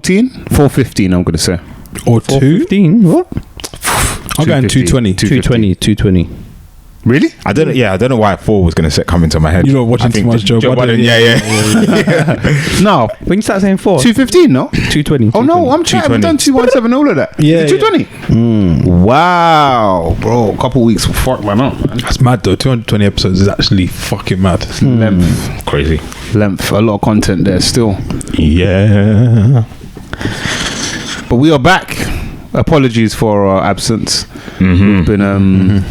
415, I'm going to say. Or 415? What? I'm going 220. 220. Really? I don't know why 4 was going to come into my head. You know, watching too much Joe Budden. Yeah. No. When you start saying 4? 215, no? 220. Oh, no, I'm trying. We've done 217, all of that. Yeah. 220. Wow. Bro, a couple weeks will fuck man up, man. That's mad though. 220 episodes is actually fucking mad. Length. Crazy. Length. A lot of content there still. Yeah. But we are back. Apologies for our absence. We've been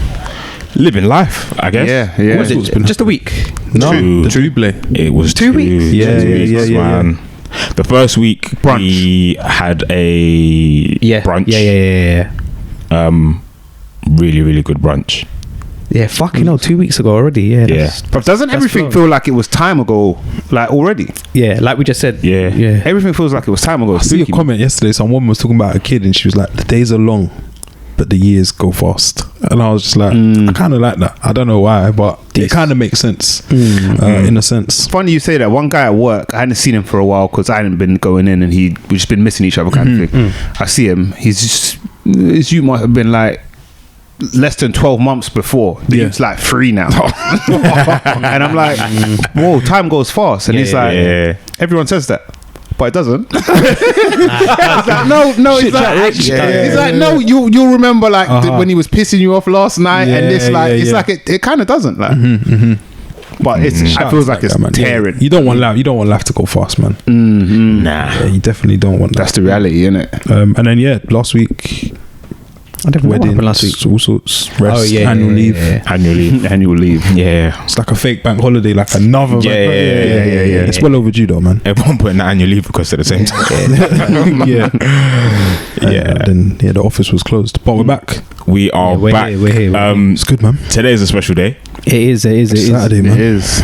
living life, I guess. Yeah. Was it just a week? No, Two. the double. It was 2 weeks. Yeah, 2 weeks, yeah. man. The first week Brunch. we had a brunch. Yeah. Really, really good brunch. Yeah, fucking hell, 2 weeks ago already. Yeah. But doesn't everything feel like it was time ago, like already? Yeah, like we just said. Yeah. Everything feels like it was time ago. I see a comment yesterday. Some woman was talking about a kid, and she was like, "The days are long, but the years go fast." And I was just like, I kind of like that. I don't know why, but it kind of makes sense in a sense. Funny you say that. One guy at work, I hadn't seen him for a while because I hadn't been going in, and we've just been missing each other kind of thing. I see him. His you might have been like less than 12 months before. It's like 3 now. And I'm like, whoa, time goes fast. And he's like, everyone says that, but it doesn't. It's like, no, it's like, it's like, no, you'll remember like when he was pissing you off last night, and it's like, it's like it kind of doesn't like. But it feels like it's tearing. You don't want life to go fast, man. Nah. Yeah, you definitely don't want that. That's the reality, isn't it? And then last week, I don't know what happened weddings, last week. all sorts, rest, annual leave. Annual leave. Yeah. It's like a fake bank holiday, like another. Yeah. It's well overdue though, man. Everyone putting that annual leave because at the same time. Then the office was closed, but we're back. We are back. We're here. It's good, man. Today is a special day. It is. Saturday, man. It is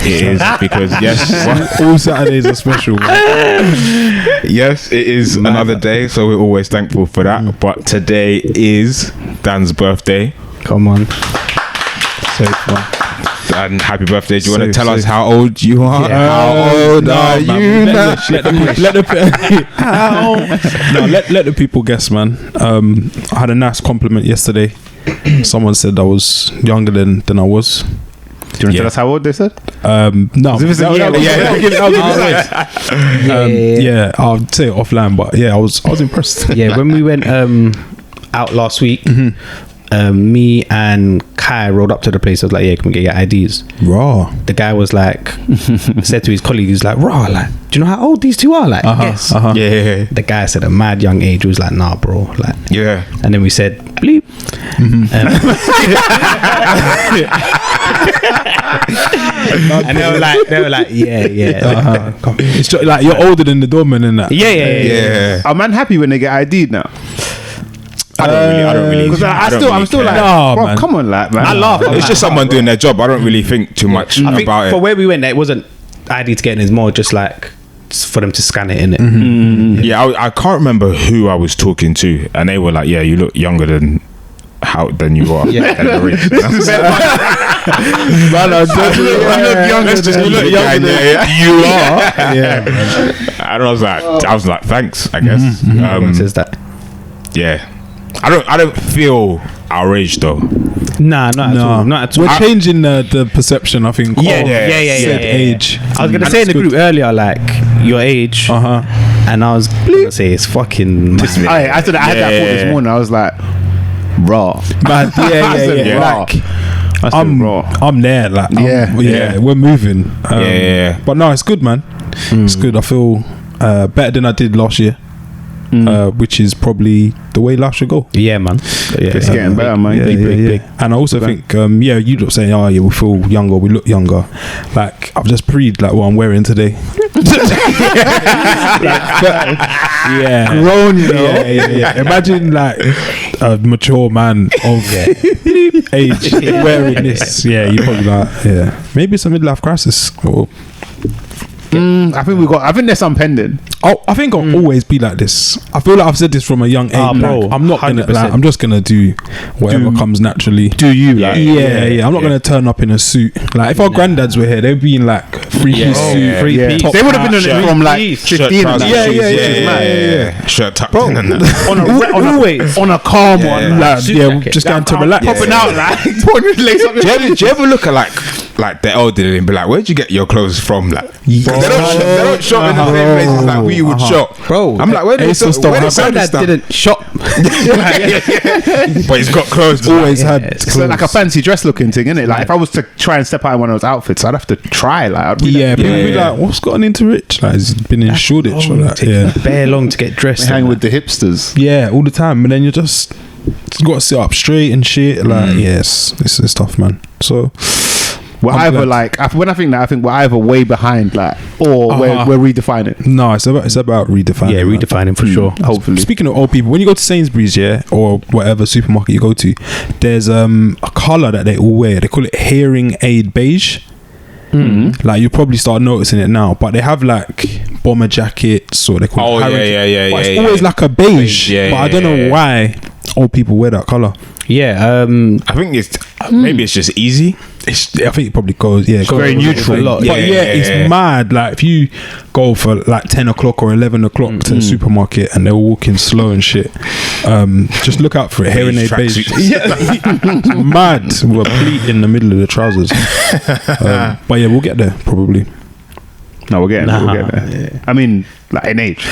because all Saturdays are special. Yes, it is another day, so we're always thankful for that. But today is Dan's birthday. Come on. So fun. And happy birthday. Do you want to tell us safe. how old you are? Yeah. How old are you now? Let the people guess, man. I had a nice compliment yesterday. Someone said I was younger than I was. Do you want to tell us how old they said? No. Yeah, I'll say it offline, but I was impressed. Yeah, when we went out last week, me and Kai rolled up to the place. I was like, "Yeah, can we get your IDs?" Raw. The guy was like, said to his colleague, he's like, "Raw, like, do you know how old these two are?" Like, yes. Yeah. The guy said a mad young age. He was like, "Nah, bro." Like, Yeah. and then we said, "Bleep." And they were like, yeah. It's just, like you're older than the doorman and that. Yeah. Are man happy when they get ID'd now? I don't really. Because I'm still like, No, bro, man. come on, like, man. I laugh. It's just someone doing their job. I don't really think too much I think about for it. where we went, it wasn't ID to get in. It's more just like for them to scan it in it. Yeah, I can't remember who I was talking to, and they were like, "Yeah, you look younger than you are." Yeah. Than your age." You look younger than you are. Yeah. And I was like, thanks, I guess. Everyone says that. Yeah, I don't feel our age though. Nah, not at all. Not at all. We're changing the perception, I think. Yeah. Said age. I was gonna say in the group earlier, like your age, and I was gonna say it's fucking mad. I had that thought this morning. I was like, raw. Man, yeah. Raw. I'm there, like, we're moving. But no, it's good, man. It's good. I feel better than I did last year. Which is probably the way life should go. Yeah, man. It's getting better, man. Big. And I also think, you look saying, "Oh, yeah, we feel younger, we look younger." Like I've just breathed like what I'm wearing today. Grown, you know. Yeah. Imagine like a mature man of age wearing this. Yeah, you probably like, maybe it's a midlife crisis. Or I think there's some pending. Oh, I think I'll always be like this. I feel like I've said this from a young age. Bro, I'm not gonna. 100%. I'm just gonna do whatever comes naturally. Do you? Like, Yeah. I'm not gonna turn up in a suit. Like if our granddads were here, they'd be in like three-piece suit, three-piece. top They would have been on hat, it from like Shirt, 15. trousers, Yeah, shoes, yeah. Shirt tucked in and that. on a calm one. like, Suit yeah, jacket. just going to relax. Popping out like putting his legs up. Do you ever look at like the elderly and be like, where'd you get your clothes from? Like, they don't shop in the same places like we would shop. Bro, I'm like, where did ASOS don't have Granddad didn't shop. But he's got clothes. Always had It's clothes. like a fancy dress looking thing, isn't it? Like if I was to try and step out in one of those outfits, I'd have to try. Like, I'd be Yeah, like, people be like, what's gotten into Rich? Like, he's been in Shoreditch or that. Yeah. Bare long to get dressed. hang with the hipsters. Yeah, all the time. And then you just got to sit up straight and shit. Like, yes, this is tough, man. So, We're I'm either glad. like when I think that, I think we're either way behind, like, or we're redefining. no, it's about redefining. Yeah, man. redefining for sure. Hopefully, Speaking of old people, when you go to Sainsbury's, yeah, or whatever supermarket you go to, there's a colour that they all wear. They call it hearing aid beige. Like you probably start noticing it now, but they have like bomber jackets, or they call it Harrington. But it's always like a beige. But I don't know why old people wear that colour. Yeah, I think it's maybe it's just easy. I think it probably goes. Yeah, it's very neutral. a lot. But it's mad. Like if you go for like 10 o'clock or 11 o'clock to the supermarket and they're walking slow and shit, just look out for it. Hearing aid beige. It's mad with a pleat in the middle of the trousers. But yeah, we'll get there probably. no, we'll get there. I mean, like in age,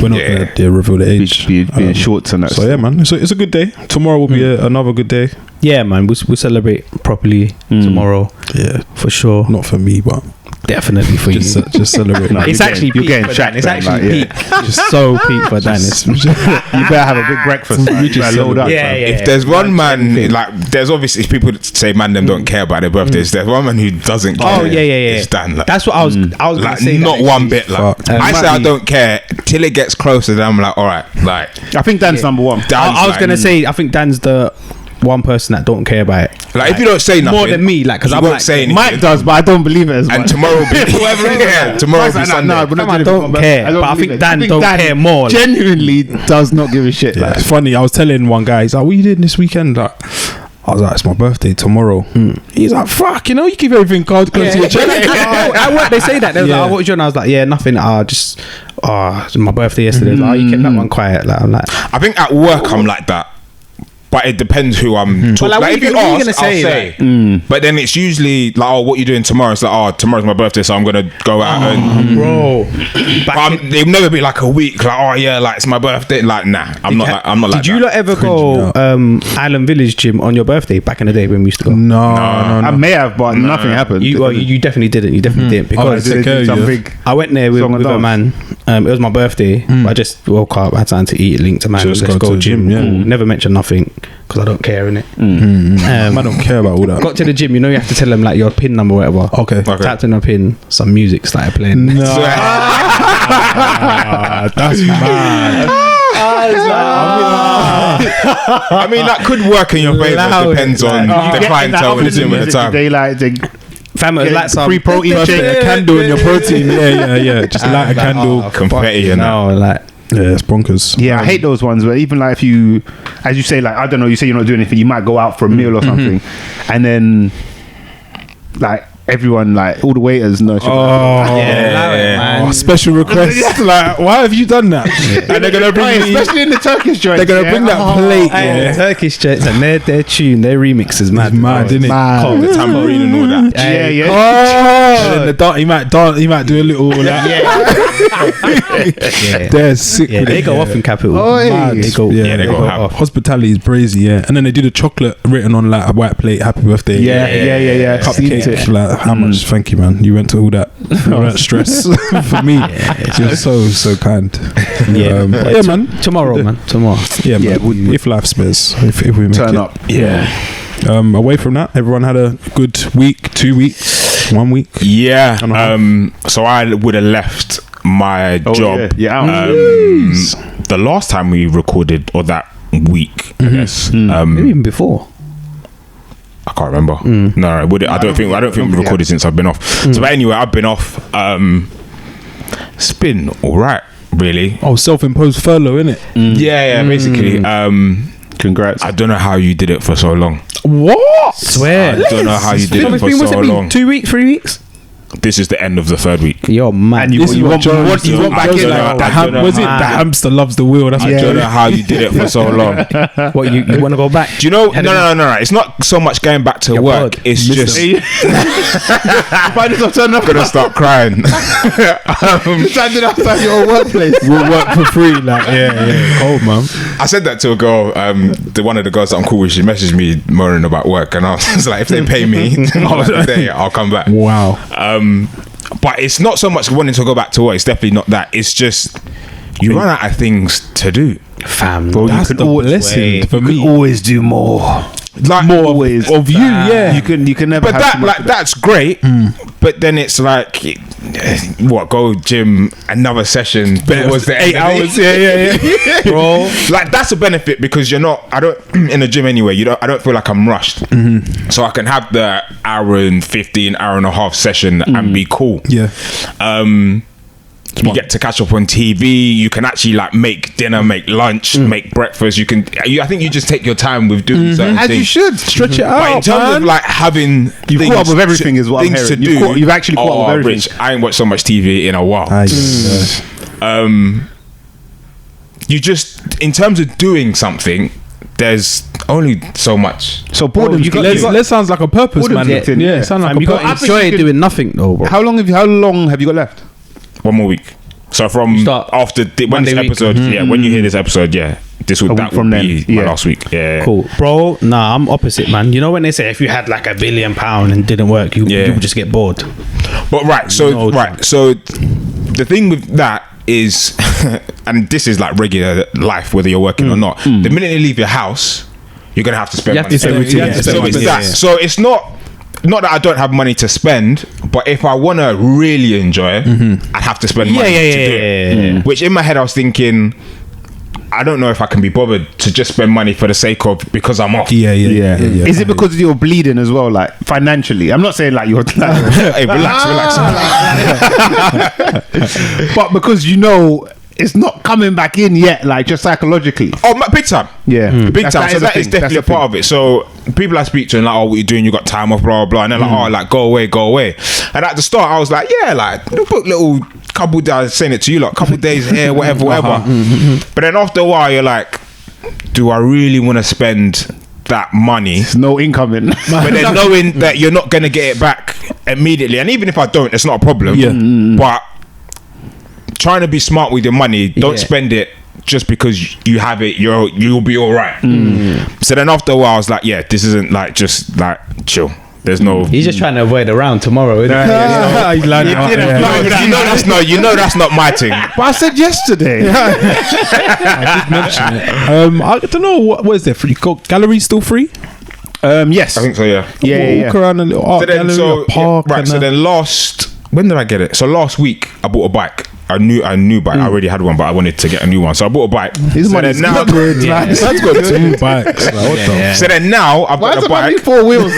We're not gonna reveal the age. be in shorts and that. So yeah, man. So it's a good day. Tomorrow will be another good day. yeah, man. We'll celebrate properly tomorrow Yeah, for sure. not for me, but Definitely for you. just celebrate. No, It's you're actually getting- you're peak getting for shacked Dan. It's then, actually like, peak. Just so peak for Dan. It's you better have a big breakfast. Man. You better load up. Yeah, yeah. If there's one man, like, there's obviously people that say Mandem don't care about their birthdays. There's one man who doesn't care. Oh yeah. It's Dan. Like, That's what I was gonna like say. not that one actually. bit. Like, Fuck. I say I don't care till it gets closer. Then I'm like, all right, like, I think Dan's number one. Dan's I was like, gonna say I think Dan's the one person that don't care about it. like, if you don't say nothing more than me, like, because he I'm won't like, say anything. Mike does, but I don't believe it as much. And tomorrow will be tomorrow will be Sunday. No, we're not I doing it don't for- care, don't but I believe think it. Dan don't care more. Genuinely does not give a shit. Yeah, Like, it's funny. I was telling one guy, he's like, "What you doing this weekend?" Like, I was like, "It's my birthday tomorrow." He's like, "Fuck, you keep everything close to your chest." At work they say that. They was like, "Oh, what was your?" And I was like, "Yeah, nothing. Just it's my birthday yesterday." Like, you kept that one quiet. Like, I'm like, I think at work I'm like that, but it depends who I'm talking. like, Like, what if you you gonna- what you ask, gonna I'll say, say. But then it's usually like, "Oh, what you doing tomorrow?" It's like, "Oh, tomorrow's my birthday, so I'm gonna go out and." bro. But they've never been like a week. Like, "Oh yeah, like it's my birthday." Like, nah, I'm not like Did you that. lot ever go Island Village gym on your birthday back in the day when we used to go? No. I may have, but nothing happened. You definitely didn't. You definitely didn't because Did they do some big I went there with song and a dance? man. It was my birthday. I just woke up, had time to eat, linked a man. Just Let's go go to the gym. gym, yeah. Cool. Never mention nothing because I don't care in it. I don't care about all that. Got to the gym, you have to tell them like your pin number, or whatever. Okay. Tapped in a pin, some music started playing. No, that's mad. I mean, that could work in your favor. Loud. Depends on the clientele with the gym at the time. They like Fam, it was like some free protein Birthday, shake. a candle in your protein. Yeah. Just light a candle. Confetti and that. no, like Yeah, it's bonkers. Yeah, I hate those ones where even like if you, as you say, like I don't know, you say you're not doing anything, you might go out for a meal or something, and then like everyone, like all the waiters know. Oh, special request. Like, why have you done that? And they're gonna bring me. especially in the Turkish joint. They're gonna bring that plate. hey, Yeah. Turkish jets and their tune, their remix is mad. Mad, bro. isn't it? Man. The tambourine and all that. Yeah, Hey, yeah. Oh, and then the he might dance. He might do a little. Like, Yeah. they're sick. Yeah, with they it, go yeah. off in Capital. Oi. Mad. They go, Yeah, they go ham. Hospitality is brazy, yeah. And then they do the chocolate written on like a white plate, happy birthday. Yeah. Seen Cupcake. it. Like, how much? Thank you, man. You went to all that stress for me. You're so kind. Yeah, but yeah, man. Tomorrow, man. Tomorrow. Yeah, Yeah, man. If life spares, if we make Turn it. up. Yeah. Away from that, everyone had a good week, 2 weeks, 1 week. Yeah. And a half. So I would have left my job. Yeah. The last time we recorded, or that week, I guess. Maybe even before. I can't remember. No, I don't think we've recorded since I've been off. So, but anyway, I've been off. It's been all right, really. Oh, self-imposed furlough, innit? Yeah, basically. Congrats. I don't know how you did it for so long. What? Swear. I don't know how you did it for What's so it been? long. 2 weeks, 3 weeks? This is the end of the third week. Yo, man. And you want back in like like was it the hamster loves the wheel? That's I don't know how you did it for so long. What, you want to go back? Do you know? No. It's not so much going back to work. bored. It's just I'm gonna start crying. standing outside your workplace. We'll work for free. Like, yeah. Cold, man. I said that to a girl. One of the girls that I'm cool with, she messaged me moaning about work, and I was like, if they pay me another day, I'll come back. Wow. But it's not so much wanting to go back to work. It's definitely not that. It's just you run out of things to do. Fam, Bro, That's the blessing for me. always do more. Like More Always. of you, yeah. You can never. but have that too much like of that's great. But then it's like, what? Go gym, another session. Was the 8 hours? Yeah. Bro, like that's a benefit because you're not. I don't in the gym anyway. I don't feel like I'm rushed. So I can have the hour and 15, hour and a half session and be cool. Yeah. You get to catch up on TV. You can actually like make dinner, make lunch, make breakfast. I think you just take your time with doing certain As things. you should stretch it out. But in terms of like having You've caught up with everything is what I'm things to hearing. do. You've actually caught up with everything. Rich, I ain't watched so much TV in a while. You just, in terms of doing something, there's only so much. So boredom. That sounds like a purpose, man. Boredom's kicked in, Yeah, yeah. sounds like you a got purpose. to enjoy doing nothing though, bro. How long have you got left? One more week. So from Start after when Monday this week. episode, when you hear this episode, this would A that week from would be then, my yeah. last week. Yeah. Cool, bro. Nah, I'm opposite, man. You know when they say if you had like £1 billion and didn't work, you would just get bored. But so the thing with that is, and this is like regular life, whether you're working or not. The minute you leave your house, you're gonna have to spend money. So it's that. So it's not that I don't have money to spend, but if I want to really enjoy it, I have to spend money to do it. Which in my head I was thinking, I don't know if I can be bothered to just spend money for the sake of because I'm off. Yeah. Is it because you're bleeding as well, like financially? I'm not saying like you're. Hey, relax. But because you know it's not coming back in yet, like just psychologically. Oh, big time. Yeah. Big That- time. that So is a that is thing. definitely a That's a part of it. So people I speak to and like, oh, what you doing? You got time off, blah, blah, blah. And they're like, oh, like, go away. And at the start, I was like, yeah, like, put little couple days, saying it to you, like, couple days here, whatever. But then after a while, you're like, do I really want to spend that money? There's no income in. But then knowing that you're not going to get it back immediately. And even if I don't, it's not a problem. Yeah. But trying to be smart with your money, don't spend it just because you have it. You'll be all right. So then after a while I was like, yeah, this isn't like just like chill. There's no. He's just trying to avoid the round tomorrow, isn't he? You know that's not my thing. But I said yesterday. I did mention it. I don't know what is there free. Gallery still free? Yes. I think so. Yeah. Walk around a little art gallery, a park. Right. So then when did I get it? So last week I bought a bike. A new bike. I already had one, but I wanted to get a new one, so I bought a bike. His money's now, not good. That's got 2 bikes. Like, what the? So then now I've Why got is a it only bike. 4 wheels?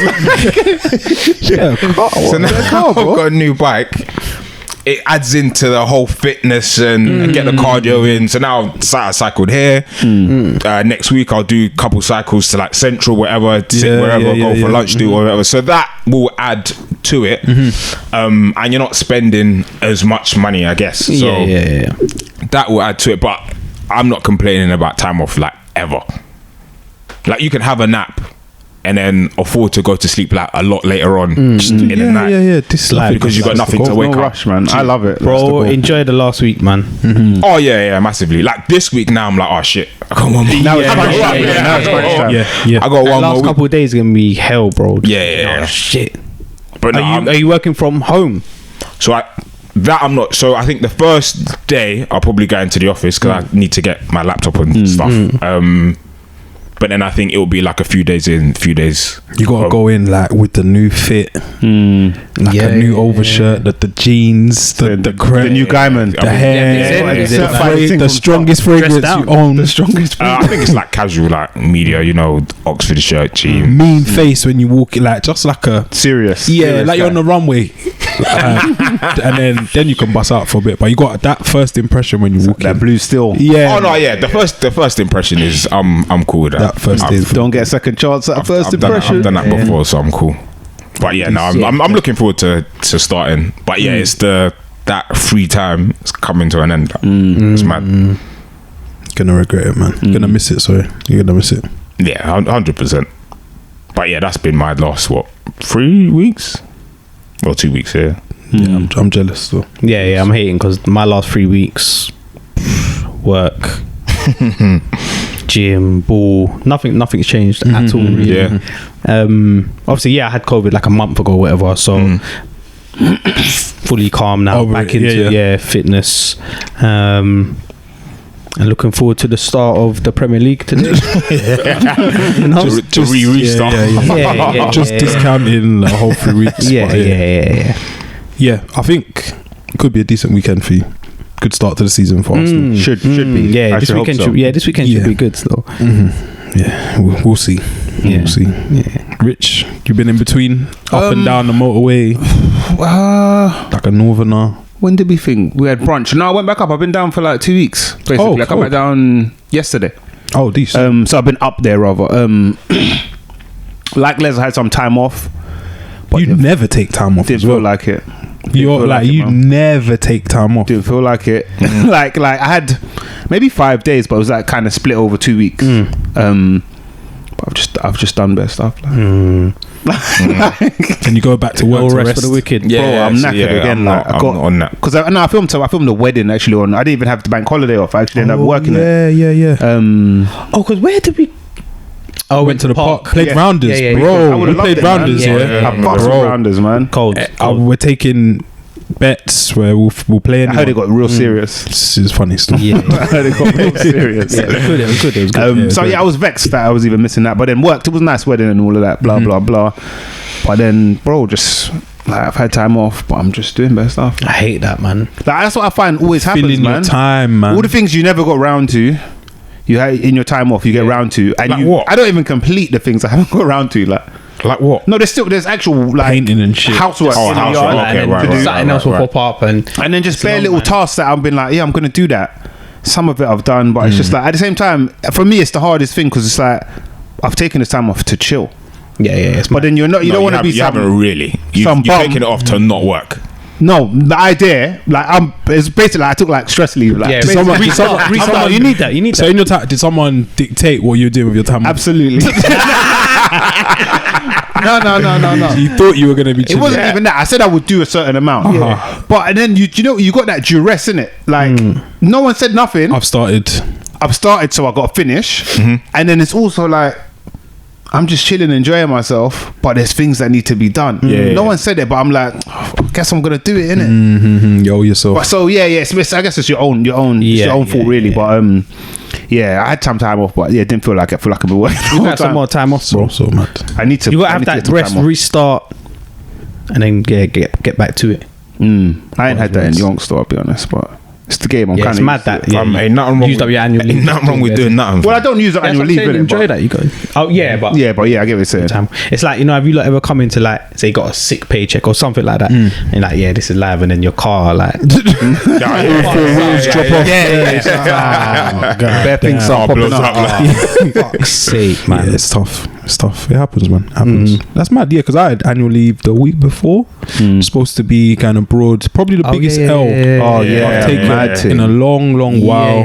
So now I've got a new bike. It adds into the whole fitness and get the cardio in. So now I cycled here. Next week I'll do a couple cycles to like Central, wherever, go for lunch, do whatever. So that will add to it. And you're not spending as much money, I guess. So that will add to it. But I'm not complaining about time off like ever. Like you can have a nap and then afford to go to sleep like a lot later on in the night. This is life Because you got nothing to wake No up. rush, man. I love it. Bro, enjoy the last week, man. Oh yeah, massively. Like this week now, I'm like, oh shit, I got one more. Now it's Yeah, crunch yeah, time. yeah, Now it's crunch time. I got one Last more. couple of days gonna be hell, bro. Yeah. Oh, shit. But no, Are you working from home? so I'm not. So I think the first day I'll probably go into the office because I need to get my laptop and stuff. But then I think it will be like a few days in, few days. You gotta go in like with the new fit, like a new overshirt, the jeans, the new Guyman, the hair, the strongest fragrance you own. The strongest. I think it's like casual, like media, you know, Oxford shirt, jeans. Mean face when you walk, like just like a serious. Yeah, like you're on the runway, and then you can bust out for a bit. But you got that first impression when you walk in. That blue still. Yeah. Oh no, yeah. The first impression is I'm cool with that. Don't get a second chance at first impression. I've done that before, so I'm cool. But yeah, no, I'm looking forward to starting. But yeah, it's that free time is coming to an end. It's mad. Gonna regret it, man. Gonna miss it. Sorry, you're gonna miss it. Yeah, 100%. But yeah, that's been my last 3 weeks or 2 weeks here. Yeah, I'm jealous though. Yeah, I'm hating because my last 3 weeks, work, gym, ball, nothing's changed at all. Really. Yeah. Obviously, I had COVID like a month ago, whatever. So fully calm now, back into fitness. And looking forward to the start of the Premier League today. to restart. Just discounting the whole 3 weeks. Yeah, I think it could be a decent weekend for you. Good start to the season for Arsenal. Should be. Yeah, this weekend should be good still. Yeah, we'll see. We'll see. Yeah. Rich, you've been in between up and down the motorway like a northerner. When did we think we had brunch? No, I went back up. I've been down for like 2 weeks. Basically, I come back down yesterday. Oh, decent. So I've been up there rather. Like Les, I had some time off. But you never take time off. Didn't feel like it. You're like you never take time off. Didn't feel like it. like I had maybe 5 days, but it was like kind of split over 2 weeks. But I've just done best stuff. Can you go back to work? No rest for the wicked. Bro, I'm knackered again. I'm not on that because I filmed the wedding actually on. I didn't even have the bank holiday off. I actually ended up working it. Yeah. Because where did we? Oh, went to the park. Played rounders, bro. We played rounders. I fucked with rounders, man. Cold. We're taking bets where we'll play. I heard it got real serious. This is funny stuff. I heard it got real serious. It was good. So I was vexed that I was even missing that, but then worked. It was a nice wedding and all of that. Blah blah blah. But then, bro, just like I've had time off, but I'm just doing best stuff. I hate that, man. Like that's what I find always happens, Filling man. Your time, man. All the things you never got round to. You had in your time off, you get round to, and like what? I don't even complete the things I haven't got round to. Like what? No, there's actual like painting and shit, housework. Oh, housework. Okay, right. Something else will pop up, and then just bare little tasks that I've been like, I'm gonna do that. Some of it I've done, but it's just like at the same time, for me, it's the hardest thing because it's like I've taken this time off to chill. Yeah. But then you don't want to be. You haven't really. You've taken it off to not work. No, the idea, it's basically like I took like stress leave. Like, yeah, someone, you need that. So in your time, did someone dictate what you're doing with your time? Absolutely. No. You thought you were going to be chilling. It wasn't even that. I said I would do a certain amount. But and then you got that duress in it. Like no one said nothing. I've started, so I got to finish. And then it's also like I'm just chilling, enjoying myself, but there's things that need to be done. No one said it, but I'm like, I guess I'm gonna do it, innit? Yo, yourself. But so I guess it's your own fault, really. But I had some time off, but didn't feel like it. I feel like I've been working. You got some more time off, bro. So mad. I need to. You gotta have that rest, restart, and then get back to it. I ain't had that in Youngster, I'll be honest, but. It's the game. I'm kind of it's mad that ain't nothing wrong. Used up your annual leave. Ain't nothing wrong with doing nothing. Well, I don't use up annual leave. Enjoy that. You go. Oh yeah, but I get what you're saying. It's like have you ever come into like say you got a sick paycheck or something like that, and like this is live, and then your car like wheels drop off. Bare things start popping up. Fuck's sake, man. Yeah, it's tough. It happens, man. It happens. That's mad. Yeah, because I had annual leave the week before. Supposed to be kind of broad. Probably the biggest L I've taken in a long while.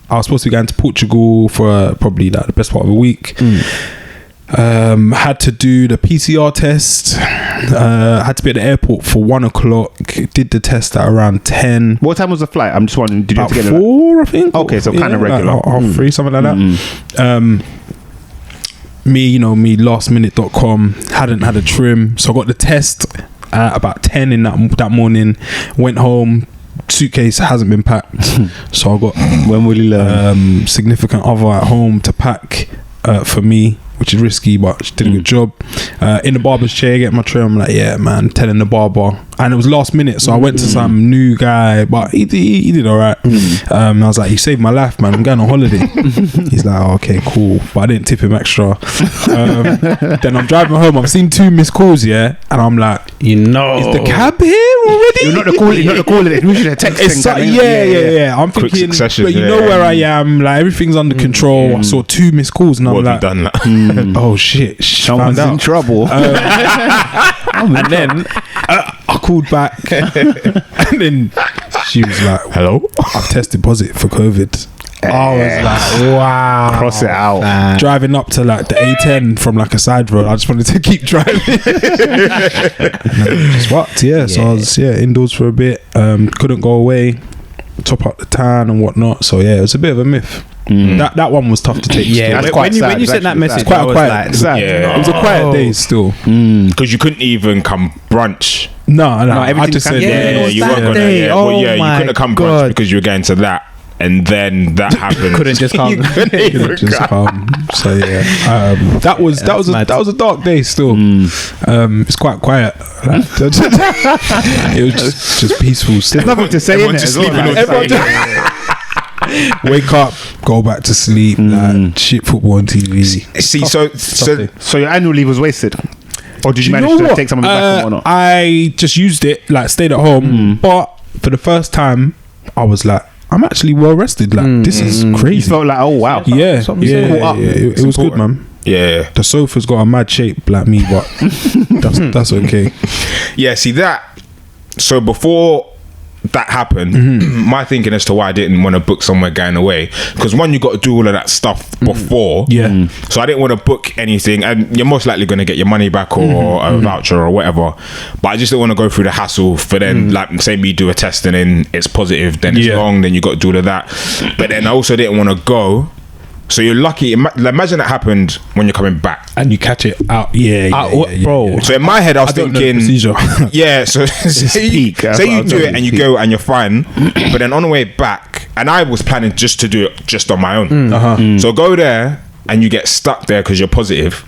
I was supposed to be going to Portugal for probably like the best part of a week. Had to do the PCR test. Had to be at the airport for 1:00. Did the test at around 10. What time was the flight? I'm just wondering. Did you have to get 4? I think. Okay, so kind of regular. Like half 3, something like that. Me lastminute.com hadn't had a trim, so I got the test at about 10 in that morning. Went home, suitcase hasn't been packed. So I got When will you learn? significant other at home to pack for me, which is risky, but she did a good job. In the barber's chair, get my tray. I'm like, yeah, man, telling the barber. And it was last minute, so I went to some new guy, but he did all right. I was like, you saved my life, man. I'm going on holiday. He's like, oh, okay, cool. But I didn't tip him extra. Then I'm driving home. I've seen 2 missed calls, yeah, and I'm like, You know, is the cab here already? You're not the call. You're not the call. We should have texted. Yeah. I'm Quick thinking, succession, but you know where I am. Like everything's under control. I saw 2 missed calls, and I'm What have you like, done? oh shit, Someone's found in out. trouble. And then I called back, and then she was like, Hello? I've tested positive for COVID. I was like, wow. Cross it out. Driving up to like the A10 from like a side road, I just wanted to keep driving. Just what? Yeah. So I was indoors for a bit. Couldn't go away, top up the tan and whatnot. So yeah, it was a bit of a myth. That one was tough to take. yeah. That's When quite you sad. when you It's sent that actually message, sad. Quite I was quiet. like, Sad. Yeah. It was a quiet day still. Because you couldn't even come brunch. No. I everything just can- said, Yeah, it was you that weren't gonna. day. Yeah, Oh well, yeah, you my couldn't have come brunch God. because you were going to that, and then that happened. couldn't just come. You couldn't even just come. so yeah, that was mad. that was a dark day still. It's quite quiet. It was just peaceful still. There's nothing to say in Everyone it just as well. sleeping like, on everyone Wake up, go back to sleep, like shit football on TV. See, so So your annual leave was wasted, or did you Do you manage know to what? take some of it back or not? I just used it, like stayed at home, but for the first time, I was like, I'm actually well rested. Like this is You crazy. felt like, oh wow, Yeah, Something yeah, caught yeah, up. yeah. It was good, man. yeah, The sofa's got a mad shape like me, but that's okay. yeah. See that. So before that happened, my thinking as to why I didn't want to book somewhere going away, because one, you got to do all of that stuff before. Yeah. So I didn't want to book anything, and you're most likely going to get your money back or a voucher or whatever. But I just didn't want to go through the hassle for then, like, say me do a test and then it's positive, then it's Yeah. wrong, then you got to do all of that. But then I also didn't want to go. So you're lucky. Imagine that happened when you're coming back. And you catch it out. Yeah, bro. So in my head, I was don't know the thinking, procedure. yeah. So say peak. That's say what you I'm do saying, it and you peak. go and you're fine, but then on the way back, and I was planning just to do it just on my own. So go there and you get stuck there because you're positive.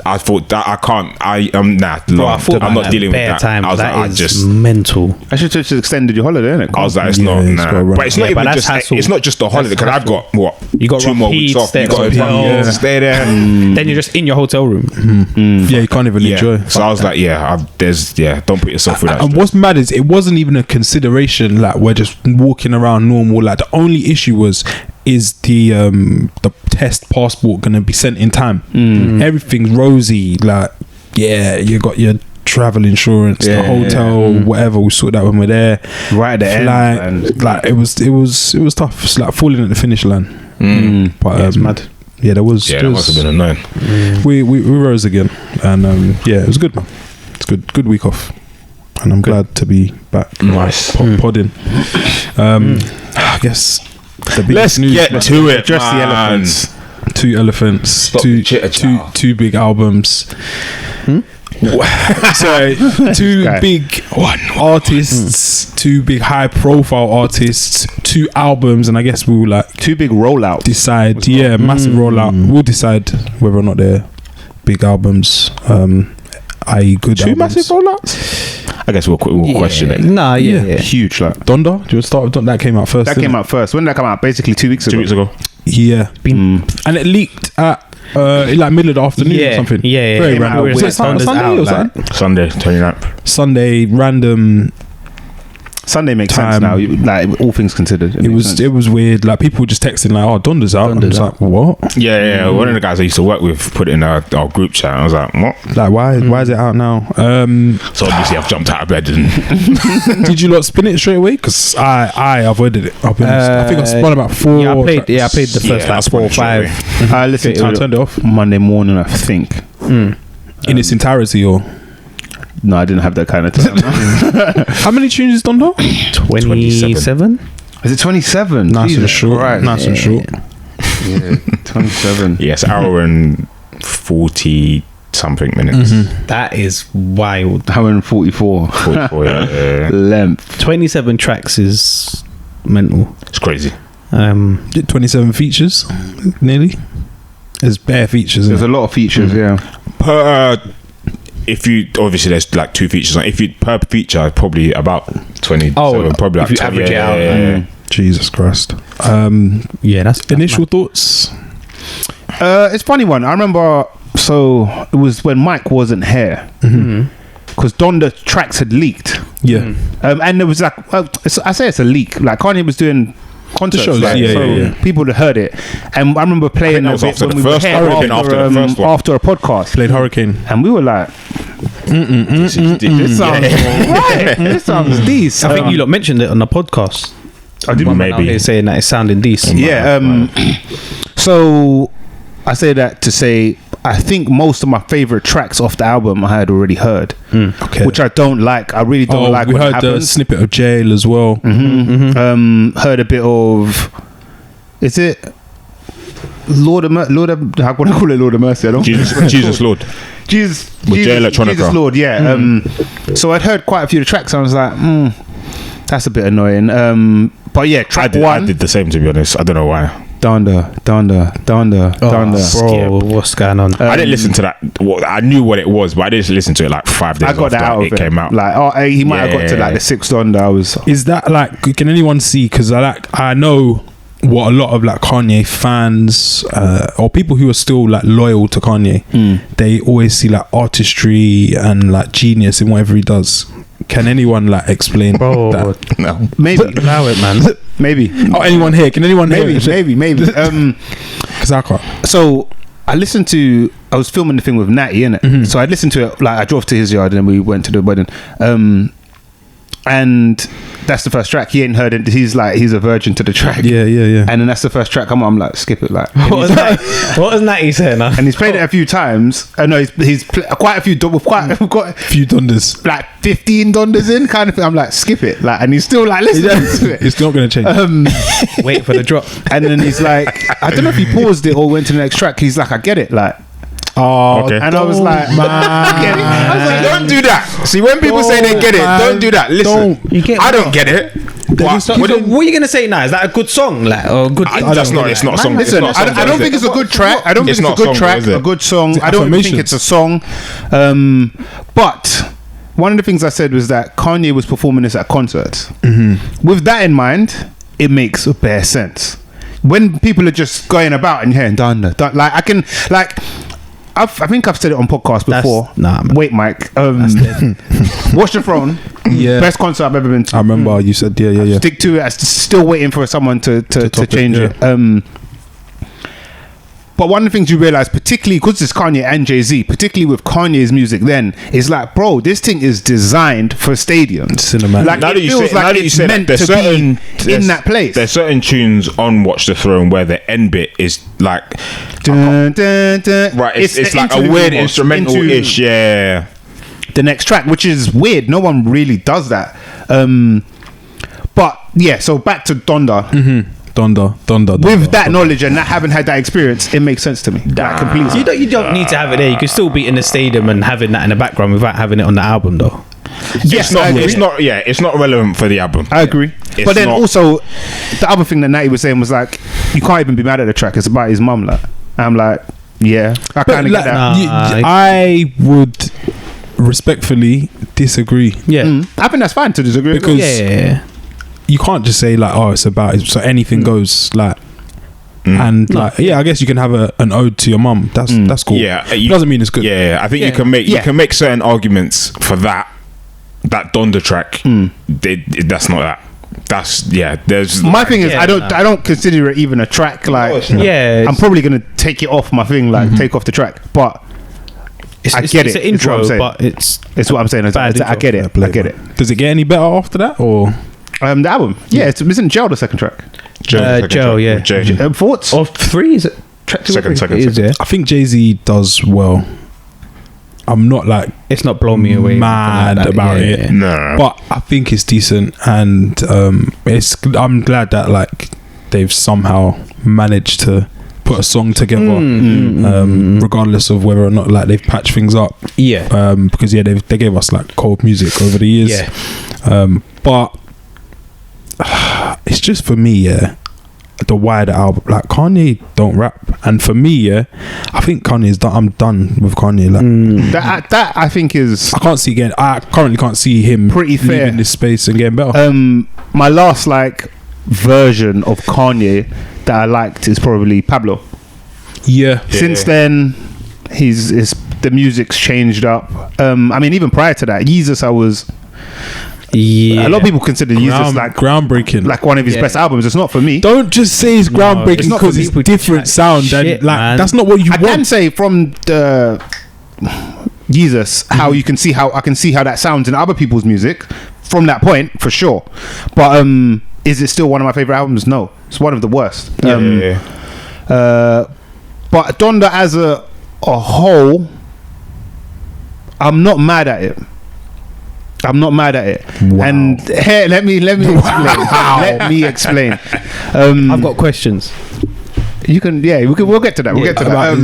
I thought that I can't. Bro, I thought I'm not dealing with bare that. time. I was That like, I is just. mental. I should have just extended your holiday, innit? I was like, it's Yeah, not, it's nah. gotta run. But it's Yeah, not but even that's just. hassle. It's not just the holiday because I've got what You got 2 more Rapid, weeks off. stay You at got the hotel. to stay there. Then you're just in your hotel room. Yeah, you can't even enjoy. So I was like, don't put yourself through that. And what's mad is it wasn't even a consideration. Like we're just walking around normal. Like the only issue is the test passport gonna be sent in time. Everything's rosy. Like you got your travel insurance, the hotel, whatever. We sort that when we're there. Right at the end, man. Like it was tough. It's like falling at the finish line. But It's mad. Yeah, there was. that must have been annoying. We rose again, and it was good, man. It's good week off, and I'm glad to be back. Nice. Podding. I guess the biggest Let's news, get man. to it. Just the man. elephants. 2 elephants, Stop two the chitter-chatter. two big albums. Sorry, 2 Okay. big artists, 2 big high profile artists, 2 albums, and I guess we will like 2 big rollout. decide. Massive rollout. We'll decide whether or not they're big albums. I.e. good 2 albums. massive rollouts. I guess we'll question it. Nah, yeah. Huge, like Donda. Do you want to start with Donda? That came out first. that came out first. When did that come out? Basically 2 weeks ago. 2 weeks ago. Yeah, and it leaked at like middle of the afternoon or something. Yeah. Very Came random. out Was with it Sunday Donda's or out, something? Sunday 29th. Sunday random. Sunday makes Time. sense now. Like all things considered, It was weird. Like people were just texting like, "Oh, Donda's out." Donda's I was like, "What? Yeah. One of the guys I used to work with put it in our group chat. I was like, what? Like why is it out now?" So obviously I've jumped out of bed and Did you lot spin it straight away? Because I avoided it. I'll be honest. I think I spun about 4. Yeah, I played the first I like spun 4 or it straight 5. I listened I to turned it off Monday morning, I think. in its entirety. Or No, I didn't have that kind of time. how many tunes is Donda? 27. Is it 27? Nice and Jesus short. Christ. Nice and short. Yeah, 27. yes, hour and 40 something minutes. That is wild. 144. 44, yeah. Length. 27 tracks is mental. It's crazy. 27 features, nearly. There's bare features. There's a lot of features, yeah. Per if you obviously there's like 2 features. If you per feature, probably about 20. Probably if you average it out. Jesus Christ. That's initial thoughts. It's a funny one. I remember. So it was when Mike wasn't here, because Donda tracks had leaked. Yeah, and there was like, I say it's a leak. Like Kanye was doing concerts, shows, people had heard it, and I remember playing that was it after when the we were first here Hurricane, after the first one. after a podcast, played Hurricane, and we were like, this sounds right. This sounds decent. I think you lot mentioned it on the podcast. I did maybe saying that it's sounding decent. Yeah. So I say that to say, I think most of my favorite tracks off the album I had already heard, which I don't like. I really don't like. We when heard it happens. the snippet of Jail as well. Heard a bit of. Is it Lord of how can I call it? Lord of Mercy? I don't. Jesus Lord. Jesus Electronica. Jesus Lord. Yeah. So I'd heard quite a few of the tracks. And I was like, that's a bit annoying. But yeah, track one. I did the same, to be honest. I don't know why. Donda. Bro, what's going on? I didn't listen to that. I knew what it was, but I didn't listen to it like 5 days I got that out after of it came out. Like, he might have got to like the 6th Donda. Is that like? Can anyone see? Because I know what a lot of like Kanye fans or people who are still like loyal to Kanye, they always see like artistry and like genius in whatever he does. Can anyone like explain that? No, maybe allow it, man. Maybe. Oh, anyone here? Can anyone hear? Maybe. Because I can't. So I was filming the thing with Natty, innit? So I listened to it, like I drove to his yard and then we went to the wedding. And that's the first track. He ain't heard it. He's a virgin to the track. Yeah. And then that's the first track. I'm like, skip it. Like, what was Natty saying? And he's played it a few times. I know he's quite a few. We've got a few Dondas, like 15 Dondas in, kind of thing. I'm like, skip it. Like, and he's still like listening to it. It's not going to change. Wait for the drop. And then he's like, I don't know if he paused it or went to the next track. He's like, I get it. Like. Okay. And I was like, I was like, don't do that. See, when people say they get it, don't do that. Listen, I don't get it. What are you gonna say now? Is that a good song? Like, or good? It's not a song. Listen, I don't think it's a good track. I don't think it's a good track. A good song. I don't think it's a song. But one of the things I said was that Kanye was performing this at concerts. With that in mind, it makes bare sense. When people are just going about and hearing Donda, like I can like. I think I've said it on podcast before. Wait, Mike. Watch the Throne. Yeah. Best concert I've ever been to. I remember you said yeah. Stick to it. I'm still waiting for someone to change it. But one of the things you realize, particularly because it's Kanye and Jay-Z, particularly with Kanye's music, then is like, bro, this thing is designed for stadiums, cinematic. Like, it feels like it's meant to be in that place. There's certain tunes on Watch the Throne where the end bit is like, dun, dun, dun. Right, it's like a weird instrumental-ish, yeah. The next track, which is weird. No one really does that. But yeah, so back to Donda. Donda. With that knowledge and not having had that experience, it makes sense to me. Like, completely. You don't need to have it there. You can still be in the stadium and having that in the background without having it on the album, though. Yes, it's not relevant for the album. I agree. But then also, the other thing that Natty was saying was like, you can't even be mad at the track. It's about his mum. Like, I'm like, yeah, I kind of get that. I would respectfully disagree. Yeah, I think that's fine to disagree because you can't just say like, oh, it's about it, so anything goes, like. And like, I guess you can have an ode to your mum. That's cool. Yeah, it doesn't mean it's good. Yeah, I think you can make certain arguments for that Donda track. That's not that. There's my thing is I don't consider it even a track. Like, I'm probably gonna take it off my thing. Like, take off the track, but. I get it. It's an intro, but it's what I'm saying. I get it. I get it. Does it get any better after that, or the album? Yeah, isn't Jail the second track? Jail, yeah. Thoughts? Or 3 is it? Track 2 second. I think Jay-Z does well. I'm not like it's not blowing me away mad about it. No, but I think it's decent, and I'm glad that like they've somehow managed to put a song together, regardless of whether or not like they've patched things up. Yeah. Because they gave us like cold music over the years. Yeah. But it's just for me, yeah. The wider album, like Kanye don't rap, and for me, yeah, I think Kanye's done. I'm done with Kanye. Like that I think is. I can't see again. I currently can't see him pretty fair leaving this space and getting better. My last like version of Kanye that I liked is probably Pablo. Yeah. Since then, the music's changed up. I mean, even prior to that, Yeezus, I was. Yeah. A lot of people consider Yeezus like groundbreaking, like one of his best albums. It's not for me. Don't just say it's groundbreaking because it's different sound. Shit, like that's not what you want. I can say from the Yeezus how you can see how I can see how that sounds in other people's music from that point for sure. But is it still one of my favorite albums? No, it's one of the worst. But Donda as a whole, I'm not mad at it. Wow. And here, let me explain. Let me explain. I've got questions. You can, we'll get to that. We'll get to that.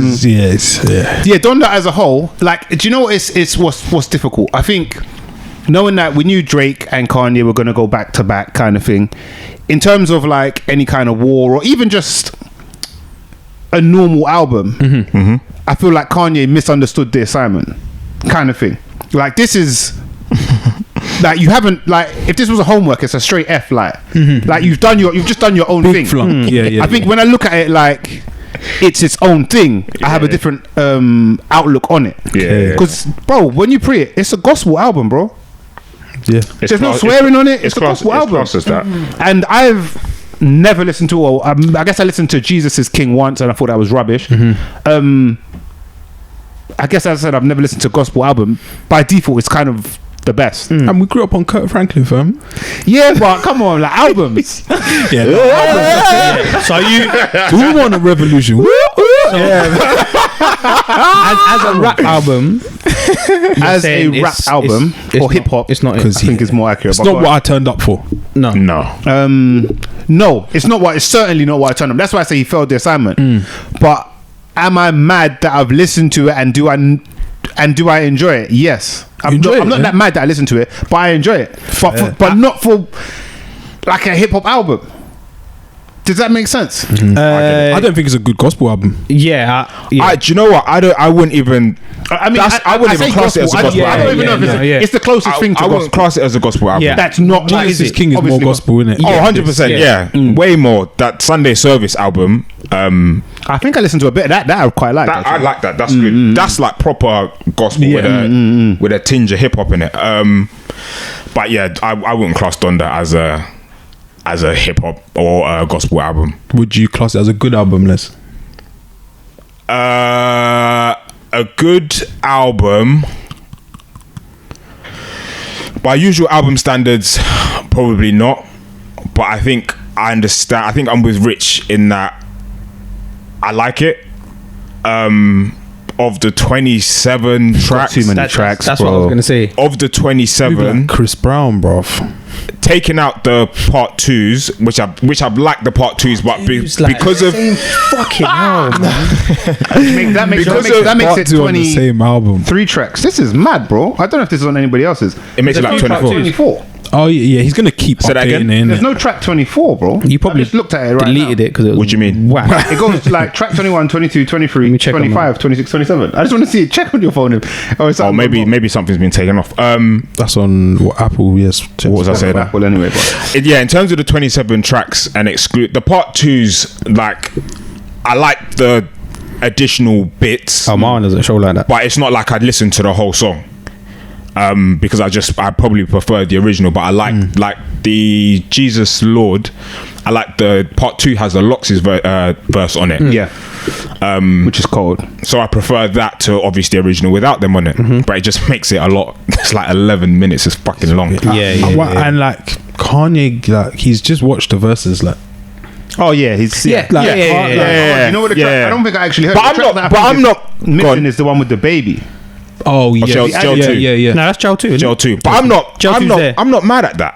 Yeah, Donda as a whole, like, do you know what's difficult? I think knowing that we knew Drake and Kanye were going to go back to back, kind of thing. In terms of like any kind of war or even just a normal album, I feel like Kanye misunderstood the assignment, kind of thing. Like this is. Like you haven't, like if this was a homework, it's a straight F. Like you've just done your own Big thing. Flunk. I think when I look at it like it's its own thing, I have a different outlook on it. Because bro, when you pre it, it's a gospel album, bro. Yeah, there's no swearing on it. It's a gospel album. And I've never listened to. Well, I guess I listened to Jesus is King once, and I thought that was rubbish. I guess as I said, I've never listened to a gospel album. By default, it's kind of the best. And we grew up on Kurt Franklin, fam. Yeah, but come on, like albums. So Do we want a revolution? as a rap album, or hip hop, it's not. I think it's more accurate. It's not what I turned up for. No. No, it's not what. It's certainly not what I turned up. That's why I say he failed the assignment. But am I mad that I've listened to it and do I enjoy it? Yes. I'm not that mad that I listen to it, but I enjoy it. But not for like a hip hop album. Does that make sense? I don't think it's a good gospel album. Do you know what? I wouldn't even. I mean, I wouldn't even class it as a gospel album. I don't even know if it's the closest thing to gospel. I wouldn't class it as a gospel album. Yeah. That's not. Jesus is King is more gospel, isn't it? Oh, 100%. Yeah. Way more. That Sunday Service album. I think I listened to a bit of that. That I quite like. I like that. That's good. That's like proper gospel with a tinge of hip hop in it. But yeah, I wouldn't class Donda as a hip hop or a gospel album. Would you class it as a good album, Les? A good album, by usual album standards, probably not. But I think I understand. I think I'm with Rich in that I like it. Of the 27 tracks, too many tracks. That's bro. what I was gonna say. Of the 27, like Chris Brown, bruv. Taking out the part twos, which I've liked the part twos, but because of fucking hell, man. that makes it 20 on the same album. 3 tracks. This is mad, bro. I don't know if this is on anybody else's. It makes it like 24. Oh yeah, he's gonna keep Say that again? in There's no track 24, bro. You probably I just looked at it right deleted now. it because it was. What do you mean? Whack. It goes like track 21, 22, 23, check 25, 26, 27. I just want to see it. Check on your phone. Maybe something's been taken off. That's on Apple. Yes. What was I saying? Apple anyway. But In terms of the 27 tracks and exclude the part twos, like I like the additional bits. Oh, mine doesn't show like that. But it's not like I'd listen to the whole song. Because I probably prefer the original, but I like the Jesus Lord. I like the part 2 has the Lox's verse on it. Which is cold. So I prefer that to obviously the original without them on it. But it just makes it a lot. It's like 11 minutes. It's fucking long. And like Kanye, like he's just watched the verses, like. Oh yeah, he's You know what? I don't think I actually heard. But I'm not missing is the one with the baby. Oh yeah, Gel 2. No, that's Gel 2. Gel 2. But I'm not mad at that.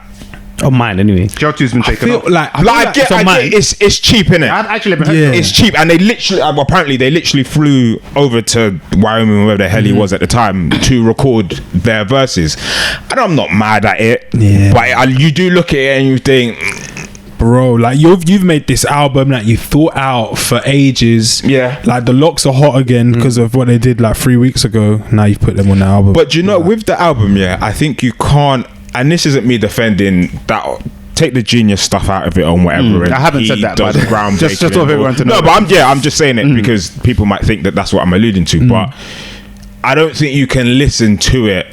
On mine anyway. J2's been taken off. I get it's cheap, innit? I've actually been it's cheap, and they literally apparently they literally flew over to Wyoming, wherever the hell he was at the time, to record their verses. And I'm not mad at it, but you do look at it and you think, bro, like you've made this album that you thought out for ages. Yeah, like the Locks are hot again because of what they did like 3 weeks ago. Now you've put them on the album. But you know, with the album, I think you can't. And this isn't me defending that. Take the Genius stuff out of it or whatever. I haven't said that, but just for everyone to know. No, but I'm just saying it because people might think that that's what I'm alluding to. But I don't think you can listen to it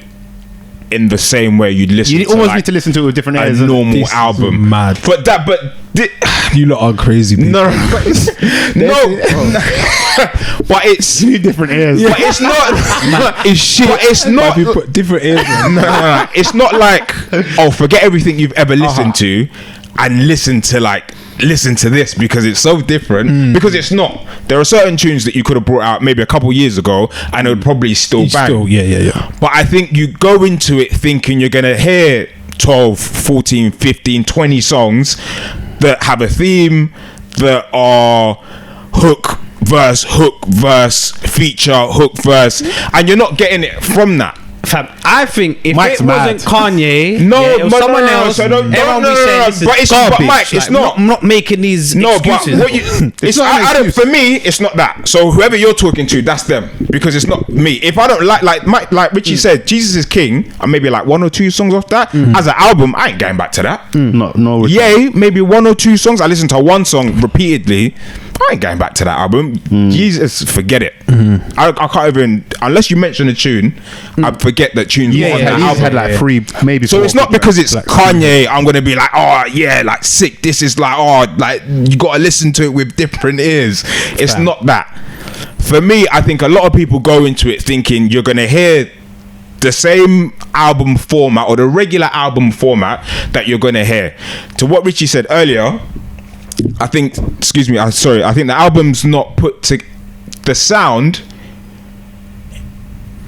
in the same way you'd listen. You to almost need to listen to it with different airs. A normal album, mad. You lot are crazy people. No, but it's different ears. But it's not. It's shit. But it's not. You put different ears. No. It's not like forget everything you've ever listened to and listen to this because it's so different. Because it's not. There are certain tunes that you could have brought out maybe a couple years ago and it would probably still bang. Yeah. But I think you go into it thinking you're gonna hear 12, 14, 15, 20 songs that have a theme, that are hook, verse, feature, hook, verse, and you're not getting it from that. Fam, I think if Mike's it wasn't Kanye, it was someone else, everyone would say this is garbage. But Mike, it's not. I'm not making these excuses. But for me, it's not that. So whoever you're talking to, that's them, because it's not me. If I don't like Richie said, Jesus is King, and maybe like 1 or 2 songs off that as an album, I ain't going back to that. No. Yay, maybe 1 or 2 songs. I listen to one song repeatedly. I ain't going back to that album. Jesus, forget it. I can't even, unless you mention a tune, I forget that tunes on that album. He's had like 3, maybe. So it's not because it's like Kanye, I'm gonna be like, oh yeah, like sick. This is like, oh, like you gotta listen to it with different ears. It's not that. For me, I think a lot of people go into it thinking you're gonna hear the same album format or the regular album format that you're gonna hear. To what Richie said earlier, I think the album's not put to the sound.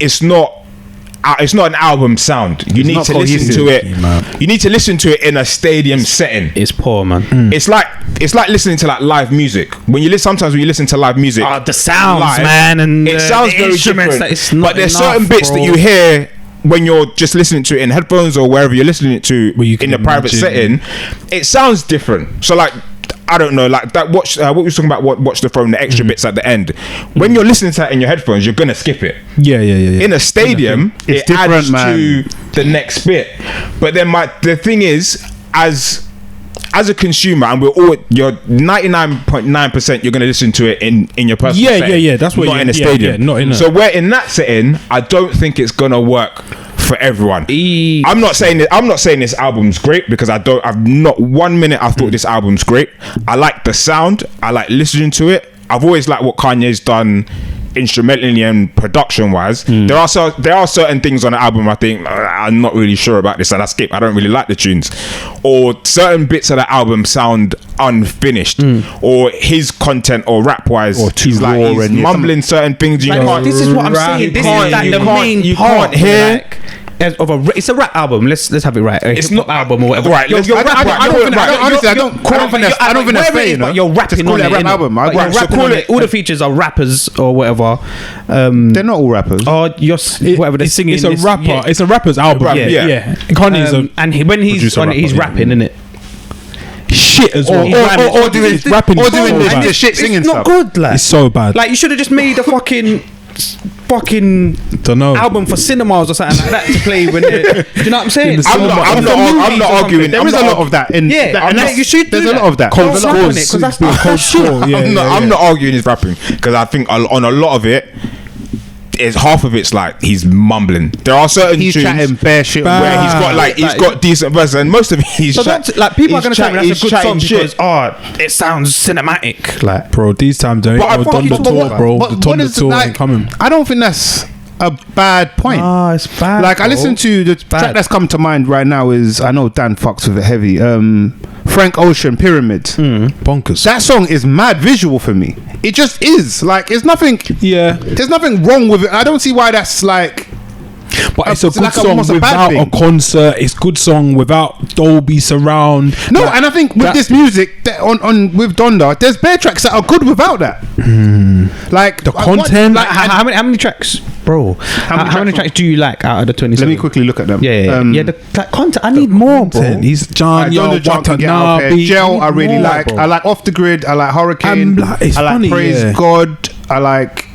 It's not an album sound. You need to listen to it. You need to listen to it in a stadium setting. It's poor, man. It's like listening to like live music. Sometimes when you listen to live music, the sounds, live, man, and it sounds very different. But there's certain bits that you hear when you're just listening to it in headphones or wherever you're listening to in a private setting. It sounds different. So like, I don't know, like that. What we were talking about? Watch the Throne, the extra bits at the end. When you're listening to that in your headphones, you're gonna skip it. Yeah. In a stadium, it adds to the next bit. But then the thing is, as a consumer, and you're 99.9%, you're gonna listen to it in your personal setting. Yeah. That's what not in a stadium. Not in. So where in that setting, I don't think it's gonna work for everyone. I'm not saying this album's great, because I've not 1 minute I thought this album's great. I like the sound, I like listening to it. I've always liked what Kanye's done instrumentally and production wise. There are certain things on the album I think I'm not really sure about this, and I skip. I don't really like the tunes, or certain bits of the album sound unfinished, or his content or rap wise, or he's mumbling certain things. This is what I'm saying. This is like the main part. You can't hear. It's a rap album. Let's have it right. It's not album or whatever. Right. You're rapping. I don't think that's fair. You know, you're rapping on it. Rap album. All the features are rappers or whatever. They're not all rappers. Or whatever they're singing. It's a rapper. Yeah. It's a rapper's album. Yeah. Kanye's and when he's on it, he's rapping, isn't it? Shit as well. Or doing the shit singing stuff. It's not good. Like, it's so bad. Like, you should have just made a fucking album for cinemas or something like that to play when do you know what I'm saying? I'm not arguing. There is a lot of that you should. There's a lot of that. Because that's I'm not arguing his rapping, because I think on a lot of it, half of it's like he's mumbling. There are certain tunes chatting bare shit where he's got decent verses, and most of it he's like people are gonna tell me that's a good song because it sounds cinematic. Like, bro, these times don't. The tour ain't coming. I don't think that's a bad point. It's bad. Like, I listen to the track that's come to mind right now is, I know Dan fucks with it heavy. Frank Ocean, Pyramids. Bonkers. That song is mad visual for me. It just is. Like, it's nothing. Yeah. There's nothing wrong with it. I don't see why that's like But it's a good like song almost a bad without a thing. concert. It's good song without Dolby surround. No, Like, and I think with this music that on with Donda, there's bare tracks that are good without that. Like The content. Like, how many tracks, bro? How many tracks do you like out of the 27? Let me quickly look at them. Yeah. The content. I need more, bro. content. He's John Donda John can get out there. Watanabe. Gel, I really more, like. bro. I like Off the Grid. I like Hurricane. It's I like funny, Praise yeah. God. I like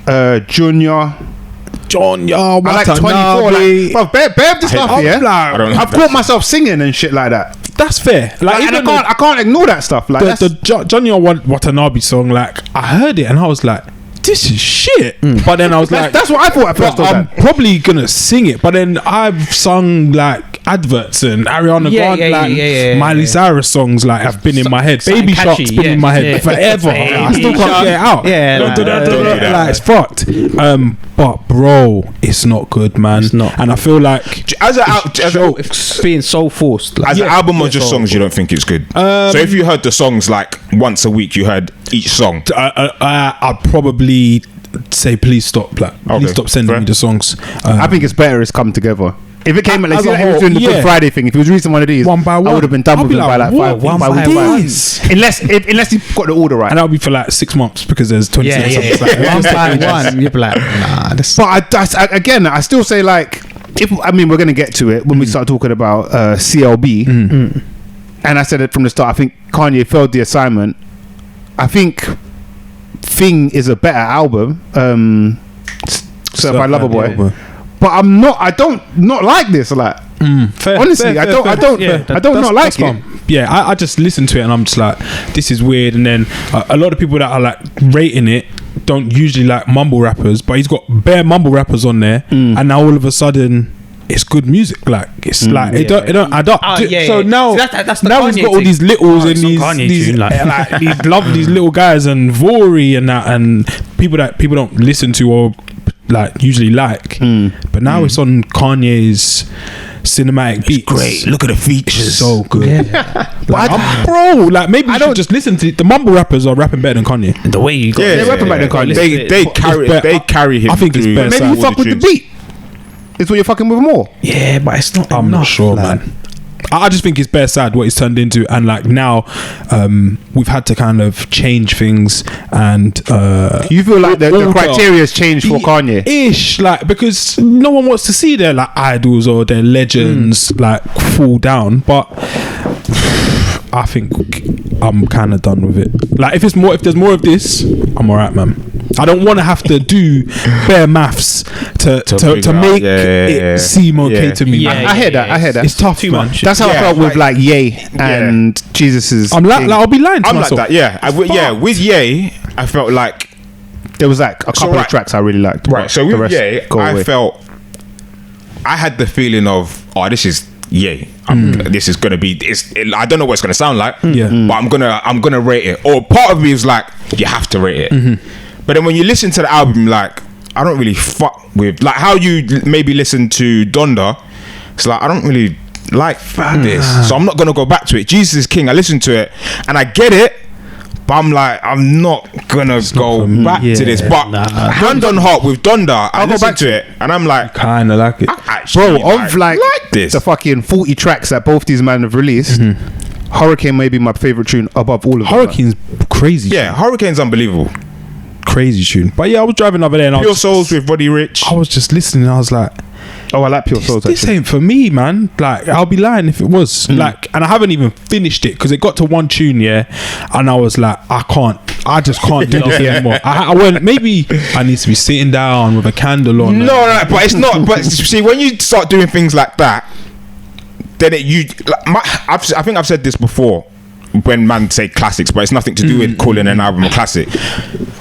Junior. John, I like 24. Like, bro, bare of the stuff, yeah. I don't know. I've caught myself singing and shit like that. That's fair. Like, And even I can't ignore that stuff. Like that's, the Johnny Watanabe song, like I heard it and I was like, this is shit. But then I was like, that's what I thought at first. but I'm probably gonna sing it. But then I've sung like adverts and Ariana Grande, Miley Cyrus songs like have been in my head. Something Baby catchy, Shark's been in my head forever. Like, I still can't get it out. Yeah, Don't do that. Like it's fucked. But bro, it's not good, man. It's not. And I feel like It's being so forced. Like, as an album or just songs, you don't think it's good. So if you heard the songs like once a week, you heard each song. I'd probably say please stop. Like, please stop sending me the songs. I think it's better it's come together. If it came like, As a if he was whole, doing the yeah. Good Friday thing, if he was releasing one of these, One by I one. would have been done I'll with be him by like, like what? five. One by by week one. five. Unless he got the order right. And that'll be for like 6 months because there's 26 songs. Like, one by one, you'd be like, nah. This But again, I still say like, we're gonna get to it when we start talking about CLB, and I said it from the start. I think Kanye failed the assignment. I think Thing is a better album. Certified Lover Boy. But I don't not like this. Like Fair, honestly, fair, I don't not like that's it. calm. Yeah, I just listen to it and I'm just like, this is weird. And then a lot of people that are like rating it don't usually like mumble rappers, but he's got bare mumble rappers on there, and now all of a sudden it's good music. Like it's like it don't add up. So now So that's the now he's Kanye got all thing. these littles and It's not these Kanye tune, like. he love these little guys and Vori and that, and people that people don't listen to or like usually like. But now it's on Kanye's cinematic beats. Great, look at the features. So good. Like, bro, like maybe I don't just listen to the mumble rappers are rapping better than Kanye. the way you got Yeah, They're rapping better than Kanye. They carry him. I think it's through better. Maybe all you fuck with the beat. It's what you're fucking with more. Yeah, but it's not. I'm not enough, sure, like. man. I just think it's bare sad what it's turned into, and like now we've had to kind of change things, and You feel like the alter. criteria has changed for Kanye. ish, like because no one wants to see their like idols or their legends like fall down, but I think I'm kind of done with it. Like if there's more of this, I'm alright, man. I don't want to have to do bare maths to figure out. make Yeah. it seem okay to me. Yeah, I hear that. I hear that. It's tough, Too man. much. That's how I Yeah, felt with like- like Ye and Jesus's. I'm like thing. I'll be lying to I'm like myself. that. Yeah, with Ye, I felt like There was like a couple right. of tracks I really liked. right. So The with rest Ye, go I away. felt I had the feeling of this is Ye. This is gonna be. I don't know what it's gonna sound like. Yeah. but I'm gonna rate it. Or part of me was like, you have to rate it. But then when you listen to the album, like I don't really fuck with like how you maybe listen to Donda. It's like I don't really like this, so I'm not gonna go back to it. Jesus is King. I listen to it and I get it, but I'm like I'm not gonna go back to this. But hand on heart with Donda, I go listen back to it and I'm like, Kind of like it. I actually Bro, of like this. the fucking 40 tracks that both these men have released, Hurricane may be my favorite tune above all of them. Hurricane's crazy. Yeah, Hurricane's unbelievable. Crazy tune. But yeah, I was driving over there and Pure Souls with Roddy Rich. I was just listening and I was like, Oh, I like Pure Souls. this Actually. ain't for me, man. Like I'll be lying if it was. Like, and I haven't even finished it because it got to one tune, yeah, and I was like, I just can't do this anymore. I went, maybe I need to be sitting down with a candle on. No, but it's not. But see, when you start doing things like that, then I think I've said this before when man say classics, but it's nothing to do with calling an album a classic.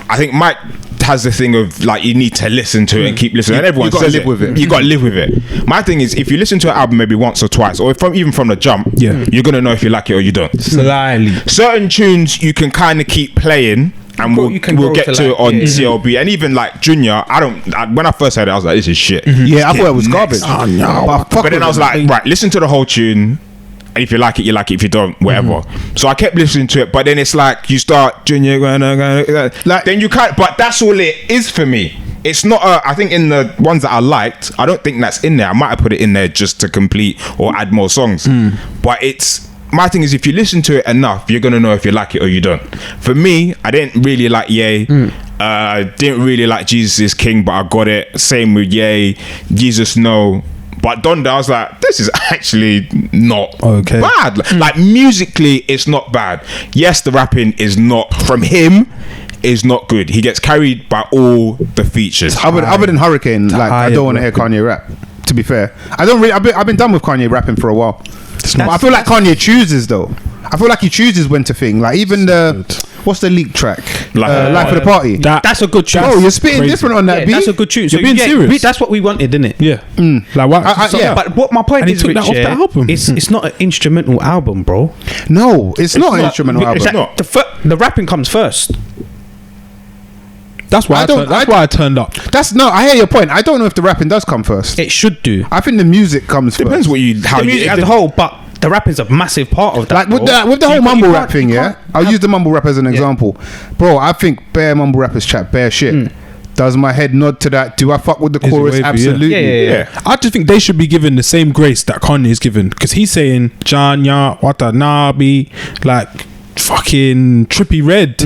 I think Mike has the thing of like you need to listen to it and keep listening, and everyone You gotta says live with it. You got to live with it. My thing is, if you listen to an album maybe once or twice, or even from the jump, Yeah. you're gonna know if you like it or you don't. Slyly. Certain tunes you can kind of keep playing. And You can we'll go get to, to like, it on yeah. CLB, and even like Junior. When I first heard it, I was like, "This is shit." Yeah, I thought it was garbage. Oh, no. But But then I was like, right, listen to the whole tune. And if you like it, you like it. If you don't, whatever. So I kept listening to it. But then it's like you start Junior, like then you can't. But that's all it is for me. it's not. I think in the ones that I liked, I don't think that's in there. I might have put it in there just to complete or add more songs. But it's. My thing is, if you listen to it enough, you're gonna know if you like it or you don't. For me, I didn't really like Ye. Didn't really like Jesus is King, but I got it. Same with Ye. Jesus No. But Donda, I was like, this is actually not bad. Like musically, it's not bad. Yes, the rapping is not from him. Is not good. He gets carried by all the features. Other than Hurricane, like I don't want to hear Kanye rap. To be fair, I don't really. I've been done with Kanye rapping for a while. But I feel like Kanye chooses though. I feel like he chooses when to thing. Like even what's the leak track? Life of the Party. That's a good tune. Oh, you're spitting different on that beat. That's a good tune. You're being serious. That's what we wanted, didn't it? Yeah. Like what? But what my point is, took that off the album. It's not an instrumental album, bro. No, it's not an instrumental album. It's not. The rapping comes first. That's why I turned up. I hear your point. I don't know if the rapping does come first. It should do. I think the music comes first. Depends how the music as a whole, but the rapping's a massive part of that. Like with the whole mumble rap thing, yeah. I'll use the mumble rap as an example, bro. I think bare mumble rappers chat bare shit. Does my head nod to that? Do I fuck with the chorus? Absolutely. Yeah. I just think they should be given the same grace that Kanye is given, because he's saying Janya Watanabe, like fucking Trippie Redd,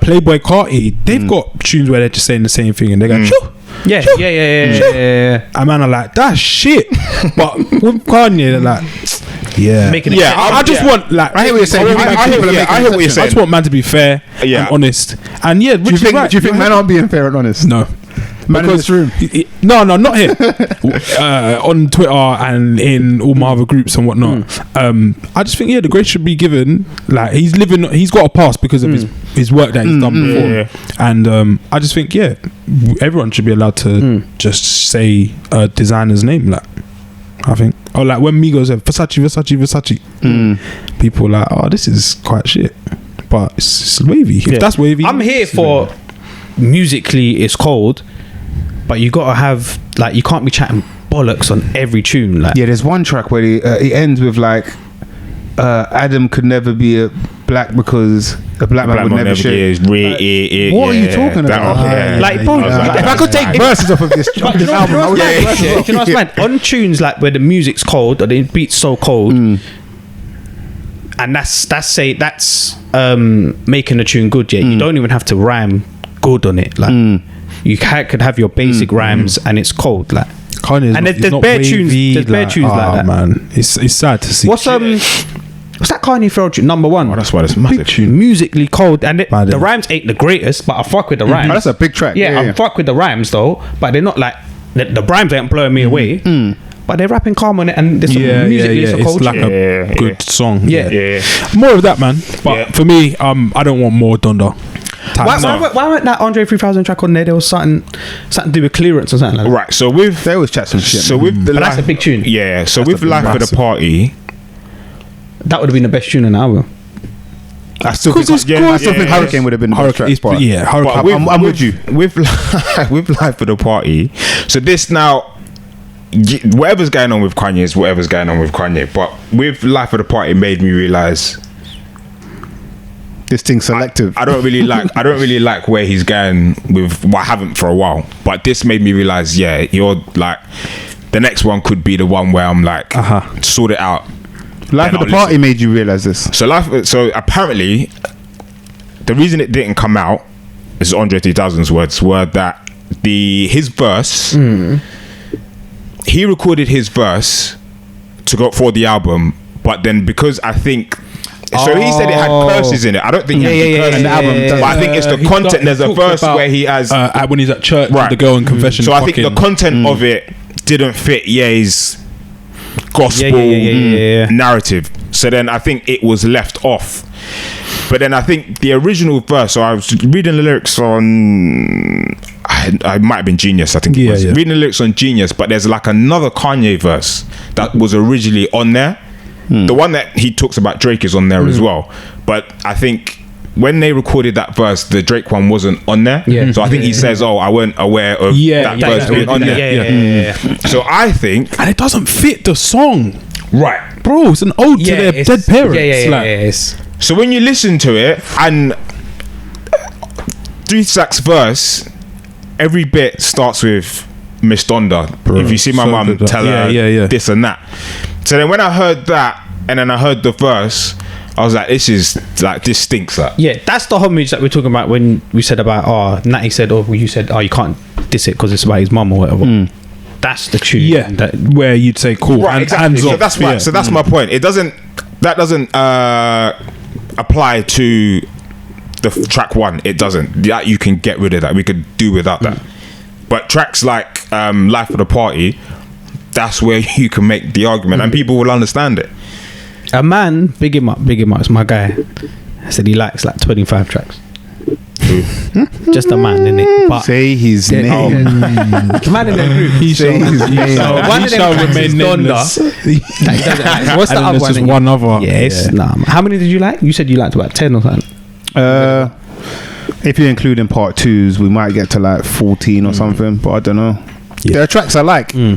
Playboy Carti. They've got tunes where they're just saying the same thing and they're going, Yeah. And man, are like, that's shit. But with Kanye, they're like, making it. I just want, like, I hear what you're saying. I hear what you're saying. I just want man to be fair and honest. And do you think man aren't being fair and honest? No. Man in this room. No, not here. On Twitter and in all my other groups and whatnot. I just think the grace should be given. Like he's got a pass because of his work that he's done before. And I just think everyone should be allowed to just say a designer's name. Like I think, or like when Migos said Versace, people are like, oh, this is quite shit, but it's wavy. If that's wavy, I'm here for musically it's cold. But you gotta have, like, you can't be chatting bollocks on every tune. Like, there's one track where he ends with like, Adam could never be a black because a black man would never shit. What are you talking about? Like, bro, if I could take verses off of this album, I would take verses off. Do you know what's mad? On tunes like where the music's cold or the beat's so cold, and that's making a tune good. You don't even have to rhyme good on it. Like. You could have your basic rhymes and it's cold, like. And there's bare tunes. There's bare tunes like that. Man, it's sad to see. What's that Kanye Pharrell tune? Number one. Oh, that's why it's massive. Musically cold, and the rhymes ain't the greatest, but I fuck with the rhymes. That's a big track. I fuck with the rhymes though, but they're not like the rhymes ain't blowing me away. But they're rapping calm on it, and there's some musically it's a cold. It's like a good song. Yeah. More of that, man. But for me, I don't want more Donda. Why weren't that Andre 3000 track on there? There was something to do with clearance or something like that. Right, so with they always chat some shit. So with the that's a big tune. Yeah, so with Life of the Party, that would have been the best tune on the album. I still think Hurricane would have been the best track. Hurricane. I'm with you with Life of the Party. So this now, whatever's going on with Kanye is whatever's going on with Kanye. But with Life of the Party, made me realize. This thing's selective. I don't really like where he's going with. Well, I haven't for a while, but this made me realize. You're like the next one could be the one where I'm like, sort it out. Life of the Party made you realize this. So apparently, the reason it didn't come out, this is Andre 3000's words, were that his verse. He recorded his verse to go for the album, but then because I think. So he said it had curses in it. I don't think he had curses in the album, but I think it's the content. There's a verse where he has when he's at church, the girl in confession. So I think the content of it didn't fit Ye's gospel narrative. So then I think it was left off. But then I think the original verse. So I was reading the lyrics on. I might have been Genius. I think it was reading the lyrics on Genius. But there's like another Kanye verse that was originally on there. The one that he talks about Drake is on there as well, but I think when they recorded that verse, the Drake one wasn't on there. So I think he says, "Oh, I weren't aware of that verse being on there." So I think, and it doesn't fit the song, right, bro? It's an ode to their dead parents. So when you listen to it and 3 Sack's verse, every bit starts with Miss Donda. If you see my mum, tell her this and that. So then when I heard that, and then I heard the verse, I was like, this stinks. Like. Yeah, that's the homage that we're talking about when we said about, Natty said, you said, you can't diss it because it's about his mum or whatever. That's the tune. Yeah, where you'd say, cool. Right, exactly. So that's right. So that's my point. That doesn't apply to the track one. It doesn't. That you can get rid of that. We could do without that. But tracks like Life of the Party, that's where you can make the argument and people will understand it. A man, big him up, it's my guy. I said he likes like 25 tracks. Just a man, innit? But say his name. The man in the group. He say his name. One of them tracks is Donda. What's the other one? Just one other. Yes. Nah. How many did you like? You said you liked about 10 or something. If you're including part 2s, we might get to like 14 or something, but I don't know. Yeah. There are tracks I like. I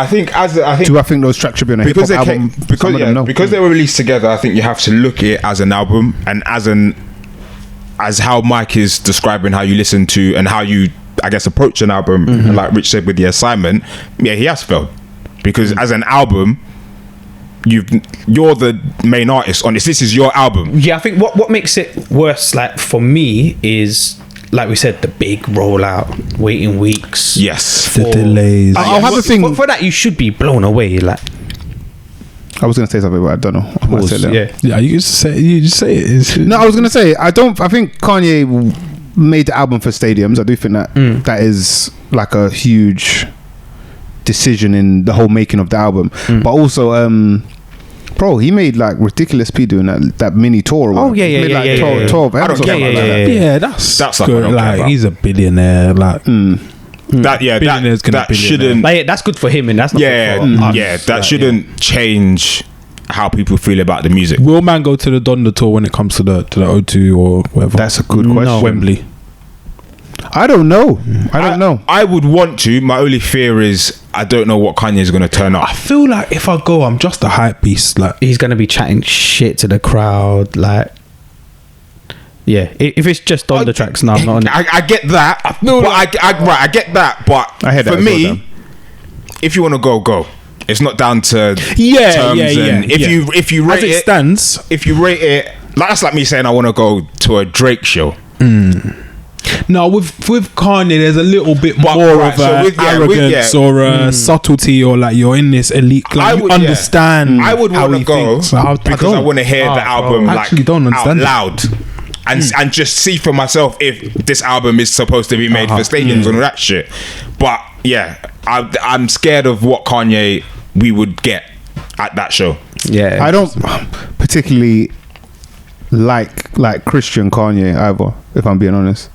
think do I think those tracks should be on a hip hop album? Because they were released together. I think you have to look at it as an album and as how Mike is describing how you listen to and how you, I guess, approach an album. And like Rich said with the assignment, he has failed because as an album, you're the main artist on this. This is your album. Yeah, I think what makes it worse, like for me, is like we said, the big rollout, waiting weeks. Yes, the delays. I'll have a thing for that. You should be blown away. Like, I was gonna say something, but I don't know. You just say it. No, I was gonna say I think Kanye made the album for stadiums. I do think that that is like a huge decision in the whole making of the album. But also, bro, he made like ridiculous P doing that mini tour. Oh yeah. 12 episodes. Yeah, that's good. Like he's a billionaire. Like that shouldn't. Like, that's good for him, and that's not good for that shouldn't change how people feel about the music. Will man go to the Donda tour when it comes to the O2 or whatever? That's a good question. Wembley. I don't know. I don't know. I would want to. My only fear is I don't know what Kanye is going to turn up. I feel like if I go, I'm just a hype beast. Like he's going to be chatting shit to the crowd. Like, yeah, if it's just on the tracks, no, I'm not on it. I get that. I get that. But for me, if you want to go. It's not down to terms. If you rate as it stands, if you rate it, that's like me saying I want to go to a Drake show. No, with Kanye, there's a little bit more of arrogance or a subtlety, or like you're in this elite. Like you understand. I would want to go because I want to hear the album like out loud. And just see for myself if this album is supposed to be made for stadiums and all that shit. But yeah, I'm scared of what Kanye we would get at that show. Yeah, I don't particularly like Christian Kanye either, if I'm being honest.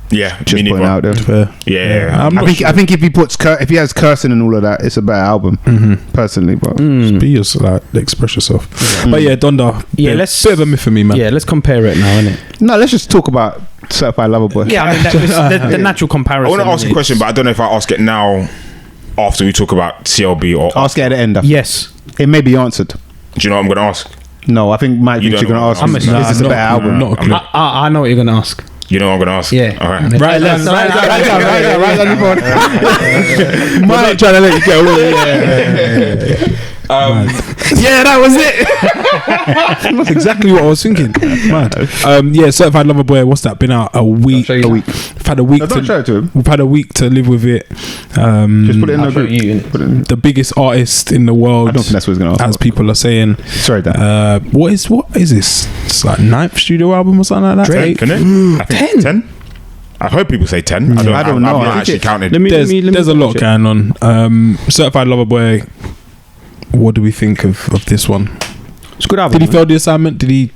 Yeah, just putting out there. Yeah. I think if he has cursing and all of that, it's a better album. Personally, but just be yourself, like, express yourself. But yeah, Donda. Yeah, let's bit of a myth for me, man. Yeah, let's compare it now, innit? No, let's just talk about Certified Lover Boy. Yeah, I mean the natural comparison. I want to ask a question, but I don't know if I ask it now after we talk about CLB or ask it at the end. Yes, it may be answered. Do you know what I'm going to ask? No, I think Mike thinks you're going to ask. Is this a better album? I know what you're going to ask. You know what I'm going to ask? Yeah. All right. Right on your phone. Mike trying to let you get away. Yeah, that was it. That's exactly what I was thinking. Mad. Yeah, Certified Lover Boy. What's that? Been out a week. We've had a week. We've had a week to live with it. Just put it in the group. The biggest artist in the world. I don't think that's what he's going to ask. As people are saying. Sorry, Dan. What is this? It's like 9th studio album or something like that. Drake, isn't it? I think 10. I've heard people say 10. I don't know. I've not actually counted. There's a lot going on. Certified Lover Boy. What do we think of this one? It's a good album. Did he fail the assignment? Did he?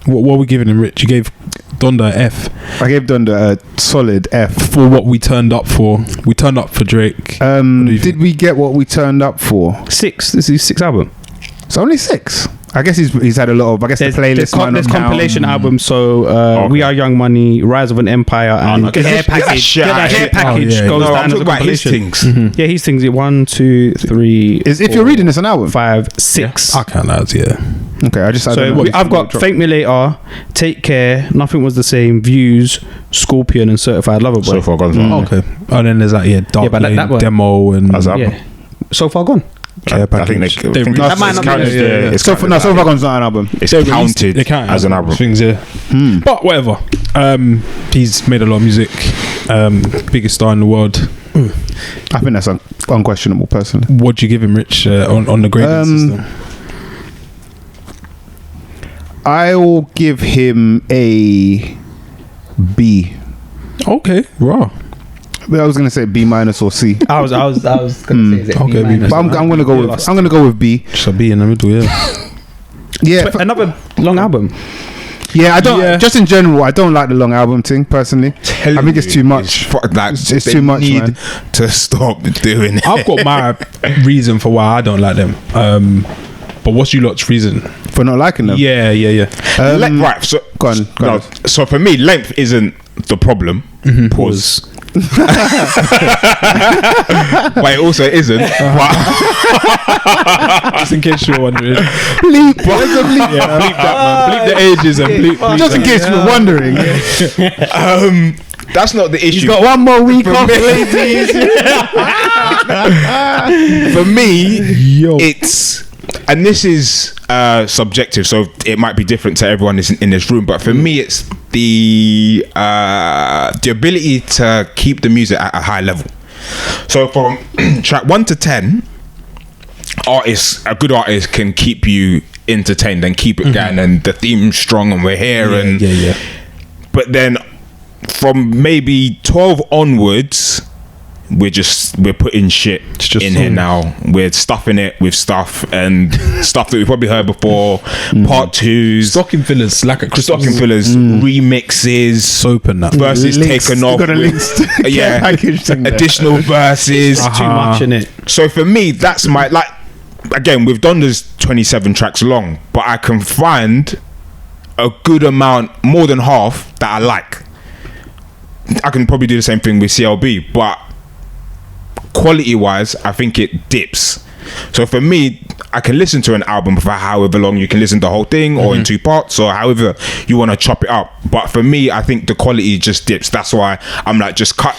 What were we giving him, Rich? You gave Donda an F. I gave Donda a solid F for what we turned up for. We turned up for Drake. Did we get what we turned up for? 6. This is his 6th album. It's only 6. I guess he's had a lot of. I guess the playlist. There's compilation albums. So We Are Young Money, Rise of an Empire, and Hair Package. Hair Package goes down as a compilation. Yeah, his things. 1, 2, 3. If you're reading this an album, 5, 6. I count that. Yeah. Okay, I've got Thank Me Later, Take Care, Nothing Was the Same, Views, Scorpion, and Certified Lover Boy. So Far Gone. Okay. Oh, then there's that, Dark Lane, that Demo, and So Far Gone. I think that might not be. So Far Gone's not an album. It's counted as an album. Things, But whatever. He's made a lot of music. Biggest star in the world. I think that's unquestionable, personally. What do you give him, Rich, on the grading system? I'll give him a B. Okay, raw. I was gonna say B- or C. I was gonna say okay, B-. But I'm gonna go with B. Just a B in the middle, yeah. Yeah, another long album. Yeah, I don't. Yeah. Just in general, I don't like the long album thing personally. I think it's too much. It's too much, man. To stop doing it. I've got my reason for why I don't like them. But what's your lot's reason for not liking them? Yeah. Right. So go on. So for me, length isn't the problem. Pause. But it also isn't. Just in case you're wondering. Bleep that, man. Bleep the ages and bleep. Just in case you're wondering. That's not the issue. You've got one more week off, ladies. For me, it's, and this is subjective, so it might be different to everyone in this room, but for me, it's the ability to keep the music at a high level. So from track 1 to 10, a good artist can keep you entertained and keep it going, and the theme's strong, and we're here, but then from maybe 12 onwards, we're putting shit in here now. We're stuffing it with stuff and stuff that we've probably heard before. Part 2s, stocking fillers, remixes, soap and that, verses taken off. Additional verses. Too much in it. So for me, that's my again. We've done this 27 tracks long, but I can find a good amount, more than half, that I like. I can probably do the same thing with CLB, but quality wise, I think it dips. So for me, I can listen to an album for however long. You can listen to the whole thing or in 2 parts or however you want to chop it up. But for me, I think the quality just dips. That's why I'm like, just cut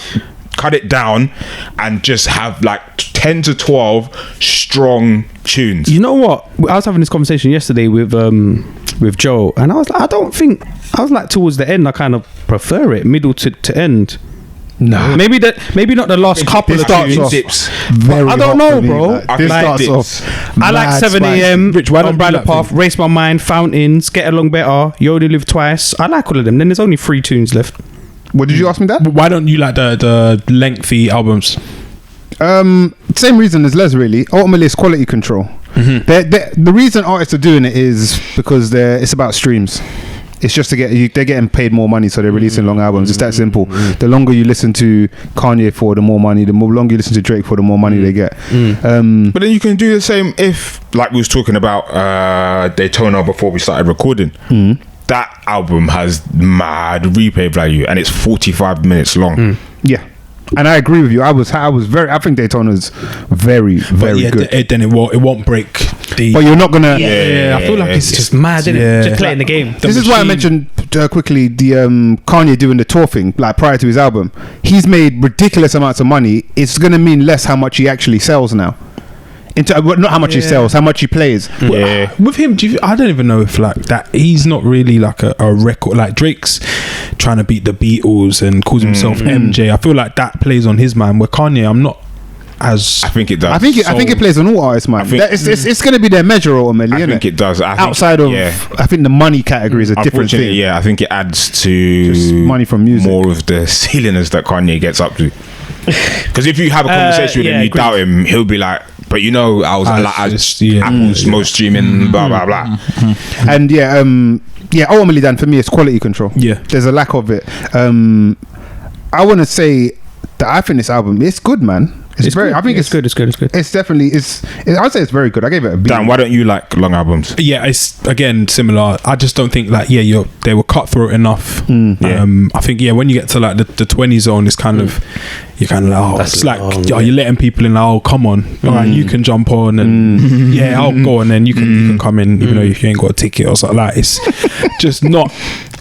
it down and just have like 10 to 12 strong tunes. You know what? I was having this conversation yesterday with Joe, and I was like, towards the end, I kind of prefer it middle to end. No, maybe not the last couple of tunes. I don't know, bro. This starts off. I like 7 a.m. Rich, why don't Umbrella Path, Race My Mind, Fountains, Get Along Better, You Only Live Twice. I like all of them. Then there's only 3 tunes left. What did you ask me that? Why don't you like the lengthy albums? Same reason as Les, really. Ultimately, it's quality control. The reason artists are doing it is because it's about streams. It's just to they're getting paid more money, so they're releasing long albums. It's that simple. The longer you listen to Kanye for, the more money. The longer you listen to Drake for, the more money they get. But then you can do the same if, like we was talking about Daytona before we started recording. That album has mad replay value, and it's 45 minutes long. Yeah. And I agree with you. I think Daytona's very, very good. Then it won't break the. But you're not gonna. I feel like it's just mad, isn't it? Just playing the game. This is why I mentioned quickly the Kanye doing the tour thing, like prior to his album. He's made ridiculous amounts of money. It's gonna mean less how much he actually sells now. Not how much he sells, how much he plays. With him, I don't even know if like that. He's not really like a record. Like Drake's trying to beat the Beatles and calls himself MJ. I feel like that plays on his mind. Where Kanye, I'm not as. I think it does. I think it plays on all artists' mind. It's going to be their measure ultimately. I think it does. Outside of, I think the money category is a different thing. Yeah, I think it adds to just money from music, more of the ceilings that Kanye gets up to. Because if you have a conversation with him, you doubt him, he'll be like, but you know, I was Apple's most streaming, blah blah blah. And ultimately, then for me, it's quality control. Yeah, there's a lack of it. I want to say that I think this album, it's good, man. It's very. Good. I think it's good. It's good. It's good. It's definitely. I'd say it's very good. I gave it a B. Dan, why don't you like long albums? Yeah, it's again similar. I just don't think like they were cutthroat enough. I think when you get to like the 20 zone, it's kind of you're kind of like it's like you're letting people in. Like, oh, come on, all right, you can jump on and I'll go on, and you can come in even though if you ain't got a ticket or something like. It's just not.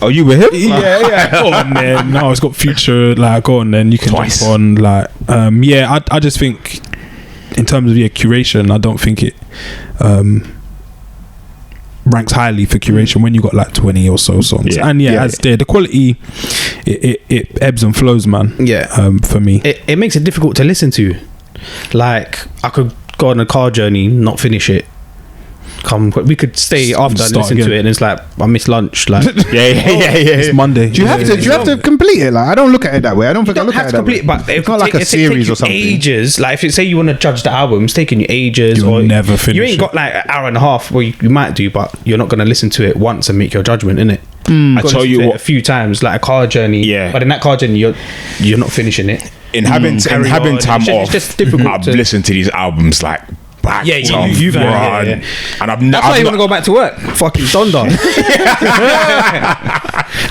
Oh, you with him? Yeah. Go on then. No, it's got Future. Like, go on then. You can jump on. Like, I just think, in terms of curation, I don't think it ranks highly for curation when you got like 20 or so songs. And the quality, it ebbs and flows, man. For me, it makes it difficult to listen to. Like, I could go on a car journey, not finish it. We could stay after and listen to it, and it's like I miss lunch. Like, it's Monday. Do you have to complete it? Like, I don't look at it that way. I don't think I look at it that way. But it's not like a series or something. Ages. Like, if you say you want to judge the album, it's taking you ages. You'll never finish. You ain't got like an hour and a half. Well, you might do, but you're not going to listen to it once and make your judgment, innit? I tell you what, a few times, like a car journey. Yeah. But in that car journey, you're not finishing it. In having time off, it's just difficult. I've listened to these albums like. You've and that's why you want to go back to work. Fucking Donda.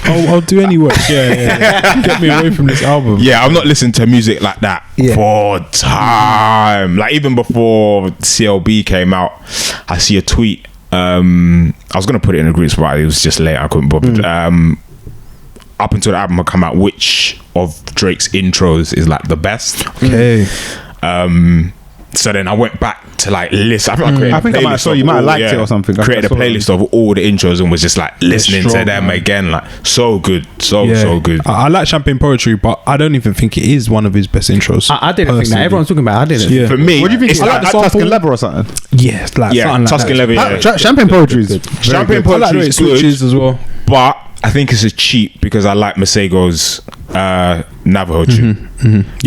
I'll do any work. Get me away from this album. I'm not listening to music like that for time. Like, even before CLB came out, I see a tweet. I was gonna put it in a group spot. It was just late. I couldn't bother. Up until the album had come out, which of Drake's intros is like the best? Okay. So then I went back to like listen. I think I might have saw you might have liked it or something. Created a playlist of all the intros and was just like listening to them again. Like, so good, so good. I like Champagne Poetry, but I don't even think it is one of his best intros. I didn't think that. Everyone's talking about it. I didn't. For me, what do you think? It's like the Tuscan Leather or something? Yeah, like Tuscan Leather. Champagne Poetry is Champagne Poetry is switches as well, but I think it's a cheat because I like Masego's Navajo tune.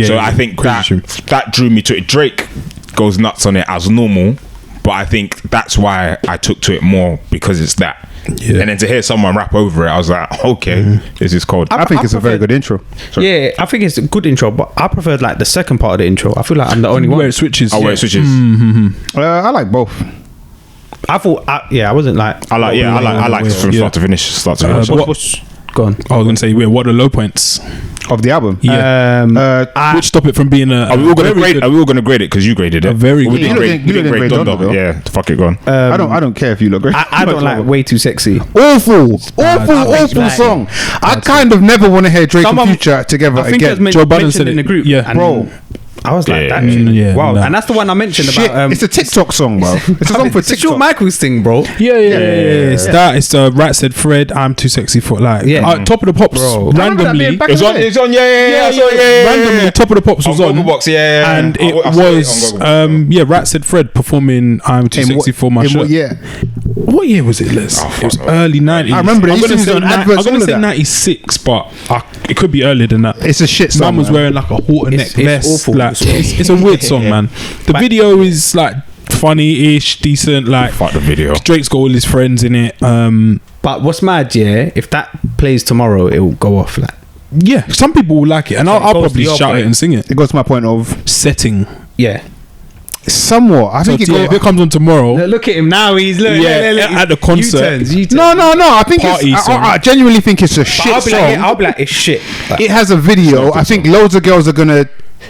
So I think that drew me to it. Drake goes nuts on it as normal, but I think that's why I took to it more, because it's that. And then to hear someone rap over it, I was like, okay, this is cold. I think it's a very good intro. Sorry. I think it's a good intro, but I preferred like the second part of the intro. I feel like I'm the only one where it switches. Where it switches. I like both. I thought, I wasn't like. I like from start to finish. What's gone? I was gonna say, what are the low points of the album? Which stop it from being a. Are we all gonna grade? Are we all gonna grade it because you graded it? A very good. You didn't grade Donda. Yeah, fuck it, gone. I don't care if you look great. I don't like Way Too Sexy. Awful song. I kind of never want to hear Drake and Future together again. Joe Budden said it in the group. Yeah, bro. I was like, that shit. Wow. And that's the one I mentioned about. It's a TikTok song, bro. It's a song for TikTok. It's Shawn Michaels thing, bro. Yeah. It's that. It's the Rat Said Fred. I'm Too Sexy for like. Top of the Pops. Bro. Randomly. It's on. Yeah. Randomly, Top of the Pops was on. Box, and it was Rat Said Fred performing I'm Too Sexy for my shirt. What year was it, Liz? It was early 90s. I remember it. I'm gonna say 96, but it could be earlier than that. It's a shit song. Man was wearing like a halter neck vest. It's awful. Like, it's a weird song, man. The video is like funny-ish, decent. Like, fuck the video. Drake's got all his friends in it. But what's mad, if that plays tomorrow, it will go off. Like, some people will like it, and I'll probably shout it and sing it. It goes to my point of setting. Yeah. Somewhat. I think if it comes on tomorrow. Look at him now. He's at the concert. U-turns. No. I think I genuinely think it's a shit song. I'll be like, it's shit. Like, it has a video. I think loads of girls are gonna.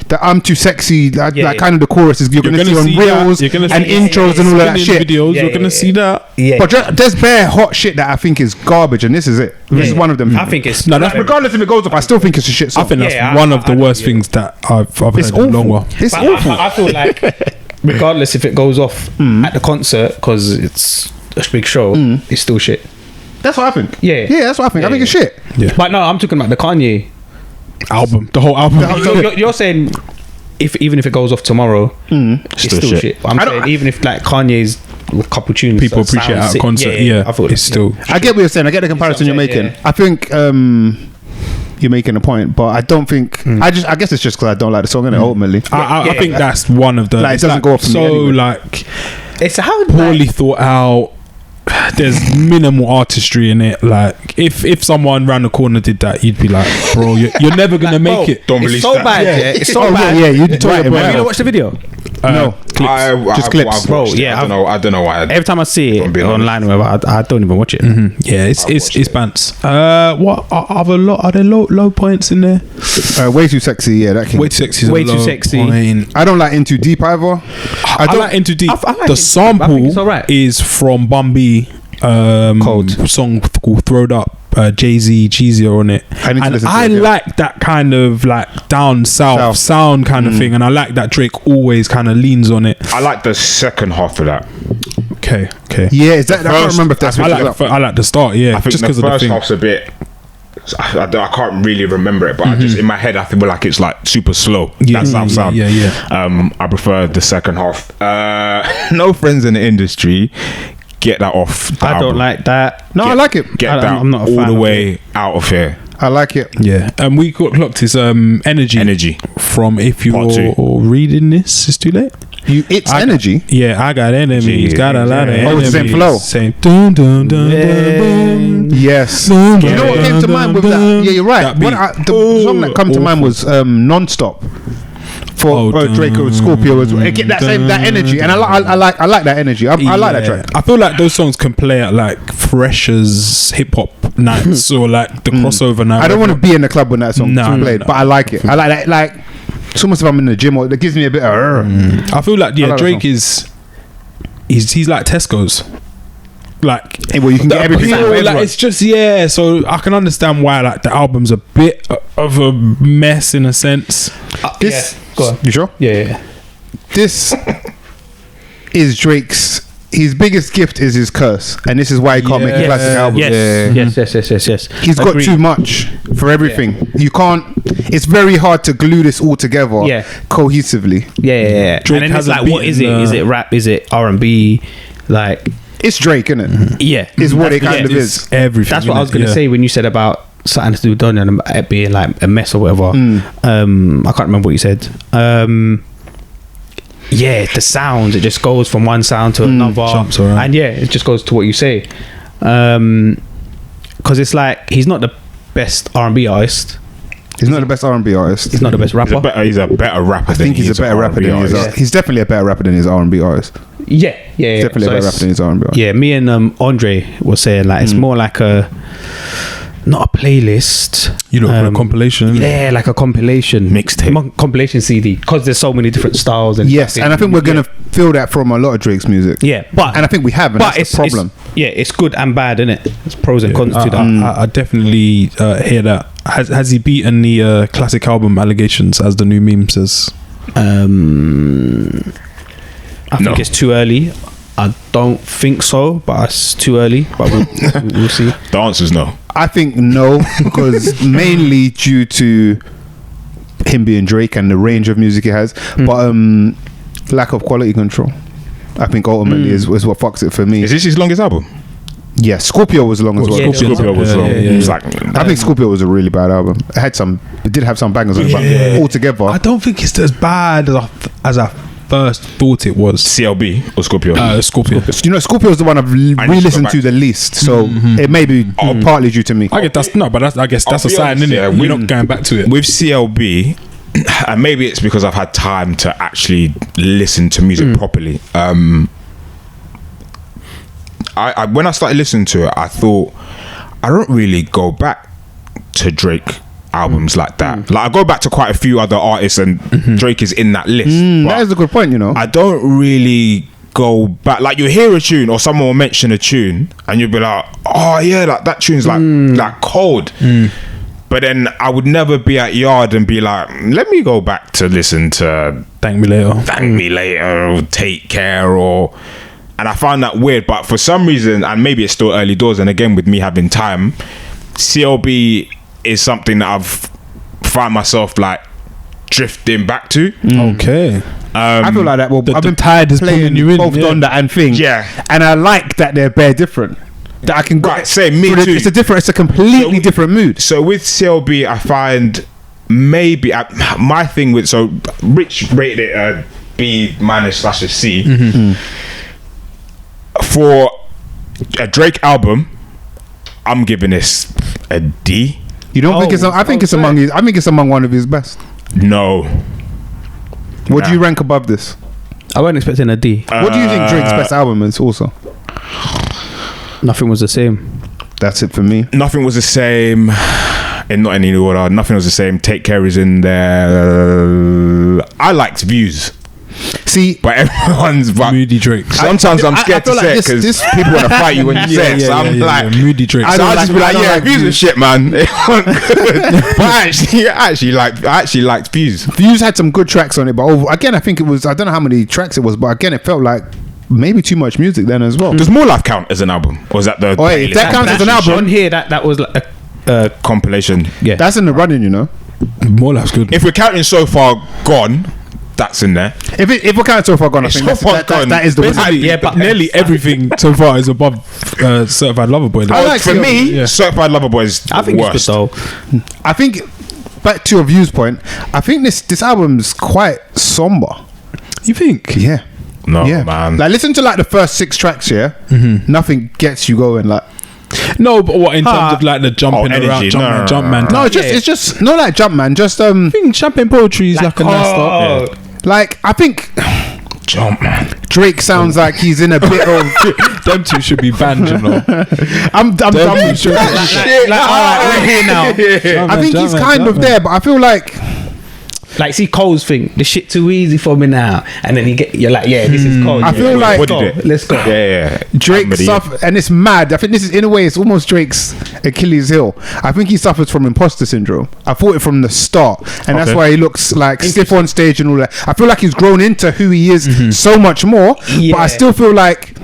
That I'm Too Sexy. Like kind of the chorus is you're gonna see on reels and intros and all that shit. Videos. You're gonna see that. Yeah. But there's bare hot shit that I think is garbage, and this is it. This is one of them. I think it's that's regardless if it goes up. I still think it's a shit song. I think that's one of the worst things that I've heard in a long while. It's awful. I feel like. Regardless if it goes off at the concert, because it's a big show, it's still shit. That's what I think. Yeah, that's what I think. I think it's shit. Yeah. But no, I'm talking about the Kanye album, the whole album. You're saying even if it goes off tomorrow, it's still shit. But I'm saying even if like Kanye's a couple tunes, people appreciate it at a concert. I thought it's still. I get what you're saying. I get the comparison you're making. I think. You're making a point, but I don't think. I guess it's just because I don't like the song. Ultimately, I think that's one of the. Like, it doesn't go off. So like, it's how poorly thought out. there's minimal artistry in it. Like if someone round the corner did that, you'd be like, bro, you're never gonna make it. Don't It's release so that. bad. Yeah, it's so bad. Yeah, you told him. Have you not watched the video? No, Just clips. Bro, Watched it. yeah, I don't know why. Every time I see it being online, or whatever, I don't even watch it. Yeah, it's bants. What are there low points in there? Way Too Sexy. Yeah, that came. Way Too Sexy. Is Way a Too low Sexy. point. I don't like Into Deep either. I like Into Deep. I like The Into Deep. I sample think it's alright. is from Bun B. Cold. Song called Throwed Up. Jay-Z, Jeezy are on it, I need to and listen to I it, yeah. like that kind of like down south sound kind of thing, and I like that Drake always kind of leans on it. I like the second half of that. Okay. Yeah, is that? I can't remember if that's. I like the start. Yeah, I think just the because of the first thing. half's a bit. I can't really remember it, but I just in my head I feel like it's like super slow. Yeah, That sound. yeah. I prefer the second half. No Friends in the Industry. Get that off. The I don't album. like that. No, I like it. Get that I'm not a all fan the of way out of here. I like it. Yeah, and we got clocked his energy from If Part You're 2. reading this, it's too late. It's energy. Yeah, I got enemies. Got a lot of Oh, enemies. it's the same flow. Same. Dun, dun, dun, dun, dun. Yes. Dun, You know what came to mind with that? Yeah, you're right. That beat. The song that come to mind was Non-Stop for Drake and Scorpio as well. It get that energy, and I like that energy. I like that track. I feel like those songs can play at like freshers hip hop nights or like the crossover night. I don't want to be in the club when that song is played, but I like it. I like that. Like it's almost if I'm in the gym, or it gives me a bit of. I feel like I like that Drake song. he's like Tesco's. Like, Hey, well, you can get everything. appeal, for like everyone. it's just so I can understand why like the album's a bit of a mess in a sense. This, Go on. you sure? Yeah. This is Drake's. His biggest gift is his curse, and this is why he can't make a classic album. Yes. He's got Agreed. too much for everything. You can't. It's very hard to glue this all together. Yeah. Cohesively. Yeah. Drake And then it's hasn't like, what is it? beaten, Is it rap? Is it R&B? Like, It's Drake, isn't it? yeah, Is what it kind of It's is. everything. That's what I was innit? going to Yeah. say when you said about something to do with Donny and it being like a mess or whatever. I can't remember what you said. Yeah, the sounds, it just goes from one sound to another. Jumps around. And yeah, it just goes to what you say. Because it's like, he's not the best R&B artist. He's not the best R&B artist. He's not the best rapper. He's a better rapper. I think he's a better rapper than he is. artist. He's definitely a better rapper than his R&B artist. Yeah. Definitely So a better it's- rapper than his R&B artist. Yeah, me and Andre was saying like it's more like not a playlist. You know, for a compilation. innit? Yeah, like a compilation Mixtape. compilation CD, because there's so many different styles. And Yes, and I think we're gonna feel that from a lot of Drake's music. Yeah, but and I think we have, and that's the problem. It's good and bad, isn't it? It's pros and cons to that. I definitely hear that. Has he beaten the classic album allegations, as the new meme says? I think it's too early. I don't think so, but it's too early. But we'll see. The answer's no. I think no, because mainly due to him being Drake and the range of music he has, but lack of quality control. I think ultimately is what fucks it for me. Is this his longest album? Yeah, Scorpio was long as well. Yeah, Scorpio was long. yeah. It was like I think Scorpio was a really bad album. It did have some bangers on it, but altogether, I don't think it's as bad as I first thought it was. CLB or Scorpio. Scorpio. you know, Scorpio is the one I've re-listened back. to the least, so it may be partly due to me. I guess that's a be sign, honest, isn't yeah, it? We're not going back to it. With CLB, and maybe it's because I've had time to actually listen to music properly. I when I started listening to it, I thought I don't really go back to Drake albums like that. Like I go back to quite a few other artists, and Drake is in that list. But That is a good point, you know. I don't really go back. Like you hear a tune or someone will mention a tune, and you'll be like, "Oh yeah, like that tune's like cold." But then I would never be at Yard and be like, "Let me go back to listen to Thank Me Later. Thank Me Later or Take Care," or. And I find that weird, but for some reason, and maybe it's still early doors, and again with me having time, CLB is something that I've found myself like drifting back to. Okay. I feel like that. Well, I've the been tide is playing pulling you in, both yeah. Donda and Thing. Yeah. and I like that they're bare different. That I can go. Right, same, me too. It's a completely different mood. So with CLB, I find maybe my thing with Rich rated it a B- / a C. For a Drake album, I'm giving this a D. You don't think it's? I think it's among his. I think it's among one of his best. No. What do you rank above this? I wasn't expecting a D. What do you think Drake's best album is? Also, Nothing Was the Same. That's it for me. Nothing Was the Same. In not any order. Nothing Was the Same. Take Care is in there. I liked Views. See, but everyone's Moody Drake. Sometimes I'm scared to say it because people want to fight you when you say it. So I'm like, Moody Drake. So I just be like, Views and shit, man. It wasn't good. But I actually liked Views. Views had some good tracks on it, but again, I think it was. I don't know how many tracks it was, but again, it felt like maybe too much music then as well. Does More Life count as an album, or is that the? Oh, if that counts as an album, on here that was like a compilation. Yeah, that's in the running, you know. More Life's good. If we're counting So Far Gone, that's in there. If we're counting So Far Gone, I think that is the winner. Yeah, but nearly everything so far is above Certified Lover Boy. For me, Certified Lover Boy is I think worst. it's good though. I think back to your views point. I think this album's quite somber. You think? Yeah. No, man. Like, listen to like the first 6 tracks. Yeah, nothing gets you going. Like, no, but what in terms of like the jumping around, Jumpman? No, it's just not like Jumpman. Just I think Champagne Poetry is like a nice start. Yeah. Like, I think Jumpman. Drake sounds like he's in a bit of. Them two should be banned, you know. I'm done. We're here now. I think he's kind of there, but I feel like. Like, see Cole's thing, the shit too easy for me now, and then you're like, yeah, this is Cole. I feel like let's go. Yeah. Drake suffer, and it's mad. I think this is, in a way, it's almost Drake's Achilles heel. I think he suffers from imposter syndrome. I thought it from the start, and that's why he looks like stiff on stage and all that. I feel like he's grown into who he is so much more, but I still feel like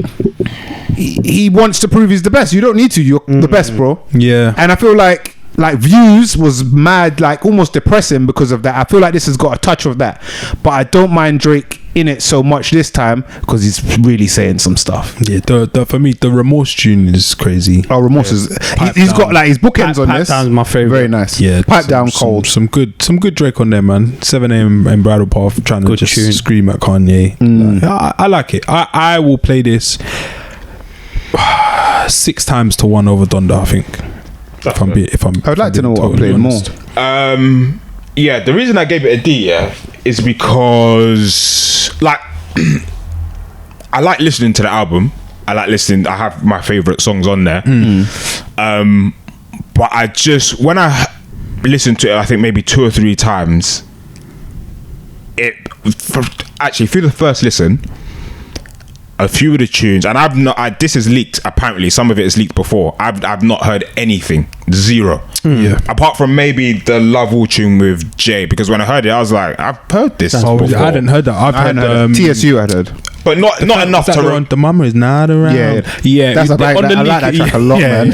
he wants to prove he's the best. You don't need to. You're the best, bro. Yeah. And I feel like Views was mad, like almost depressing because of that. I feel like this has got a touch of that, but I don't mind Drake in it so much this time because he's really saying some stuff. Yeah, for me the Remorse tune is crazy. Oh, Remorse is he's got like his bookends on this. Pipe Down's my favorite. Very nice. Yeah, Pipe Down cold. Some good Drake on there, man. 7am and Bridal Path trying to just scream at Kanye. I like it. I will play this 6 times to 1 over Donda, I think. If I'm I'd like to know what I'm playing more. Yeah, the reason I gave it a D, is because like I like listening to the album. I have my favorite songs on there. But I just, when I listened to it, I think maybe 2 or 3 times, actually through the first listen, a few of the tunes, and this is leaked, apparently some of it is leaked before, I've not heard anything, 0. Apart from maybe the Love All tune with Jay, because when I heard it I was like, I've heard this before. I hadn't heard that. I've heard TSU I'd heard, but not enough to the mama is not around. Yeah. That's I like that track a lot, man.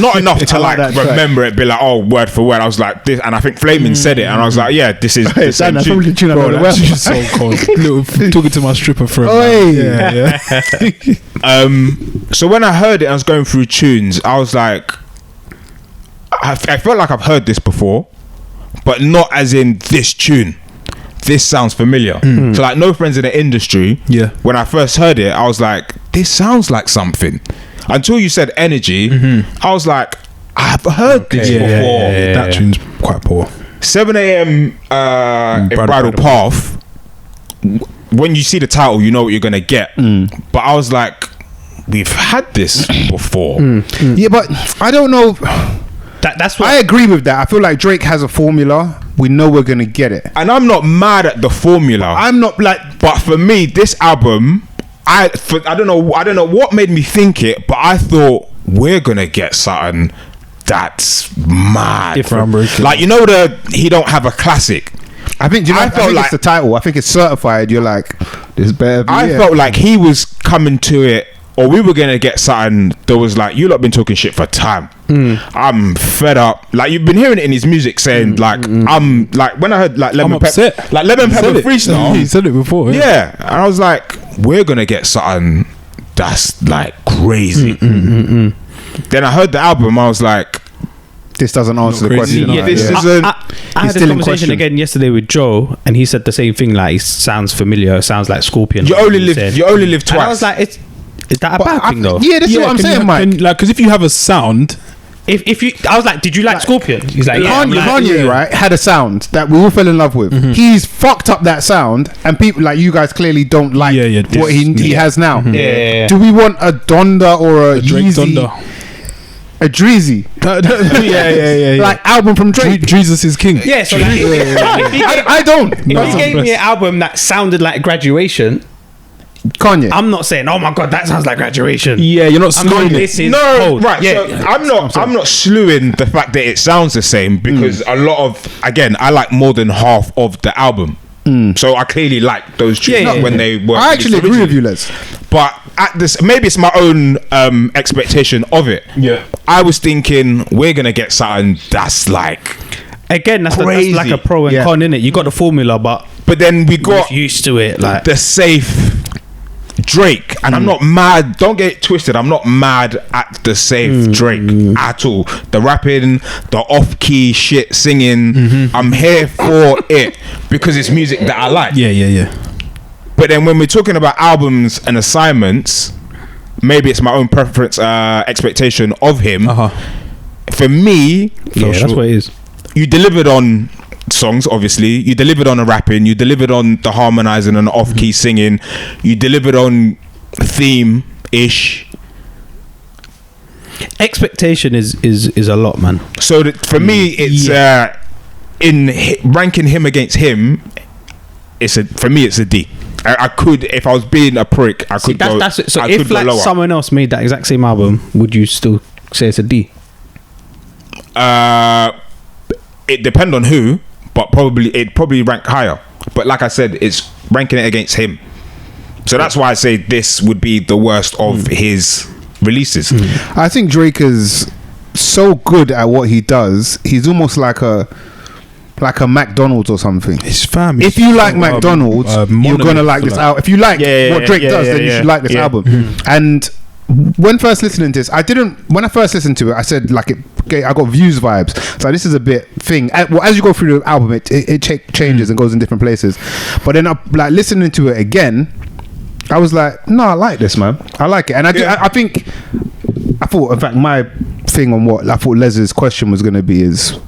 Not enough to like remember it, be like, oh, word for word. I was like this, and I think Flaming said it, and I was like, yeah, this is the same tune. Bro, that tune's so cold. Talking to my stripper friend. So when I heard it, I was going through tunes. I was like, I felt like I've heard this before, but not as in this tune. This sounds familiar. So like No Friends in the Industry, when I first heard it, I was like, this sounds like something. Until you said Energy, I was like, I've heard this before. That tune's quite poor. 7am in Bridal Path, when you see the title, you know what you're gonna get. But I was like, we've had this before. Yeah, but I don't know. That's what I agree with that. I feel like Drake has a formula. We know we're gonna get it, and I'm not mad at the formula. I'm not like, but for me, this album, I don't know what made me think it, but I thought we're gonna get something that's mad. Different. Like, you know, he don't have a classic. I think it's the title. I think it's Certified. You're like, this better be it. Felt like he was coming to it, or we were gonna get something that was like, you lot been talking shit for time. I'm fed up. Like, you've been hearing it in his music saying I'm like, when I heard like Lemon Pepper freestyle, he said it before. Yeah, and I was like, we're gonna get something that's like crazy. Then I heard the album, I was like, this doesn't answer the question. Yeah, this isn't. I had a conversation again yesterday with Joe, and he said the same thing. Like, it sounds familiar. It sounds like Scorpion. You only live twice. And I was like, Is that a bad thing though? Yeah, that's what I'm saying, Mike. Like, because if you have a sound. If you, I was like, did you like Scorpion? He's like, Kanye, right, had a sound that we all fell in love with. Mm-hmm. He's fucked up that sound, and people like you guys clearly don't like what he has now. Mm-hmm. Yeah. Do we want a Donda or a Drake Yeezy? Donda? A Dreezy? yeah. Like album from Drake. Jesus is King. Yeah, so I don't. If he gave me an album that sounded like Graduation, Kanye. I'm not saying, oh my god, that sounds like Graduation. Yeah, you're not slewing it. This is No, right. Yeah. So I'm not slewing the fact that it sounds the same because a lot of, again, I like more than half of the album. So I clearly like those tunes when they were. I actually agree with you, Les. But at this, maybe it's my own expectation of it. Yeah. I was thinking we're gonna get something that's like Again, that's crazy. like a pro and con, innit? You got the formula, but then we got used to it, like the safe Drake, and I'm not mad. Don't get it twisted. I'm not mad at the safe Drake at all. The rapping, the off-key shit singing, I'm here for it because it's music that I like. Yeah. But then when we're talking about albums and assignments, maybe it's my own preference, expectation of him. For me, that's what it is. You delivered on songs, obviously. You delivered on the rapping. You delivered on the harmonizing and the off-key singing. You delivered on theme-ish. Expectation is a lot, man. So for me, it's ranking him against him. For me, it's a D. I could, if I was being a prick, I could go. That's it. So I if could go like lower. someone else made that exact same album, would you still say it's a D? It depends on who, but it'd probably rank higher. But like I said, it's ranking it against him. So that's why I say this would be the worst of his releases. I think Drake is so good at what he does. He's almost like a McDonald's or something. It's family. If you like McDonald's, you're gonna like this album. If you like what Drake does, then you should like this album. And when first listening to this, when I first listened to it, I said like I got Views vibes. So this is a bit thing. Well, as you go through the album, it changes and goes in different places. But then like listening to it again, I was like, no, I like this, man. I like it. And I thought, in fact, my thing on what I thought Les's question was going to be is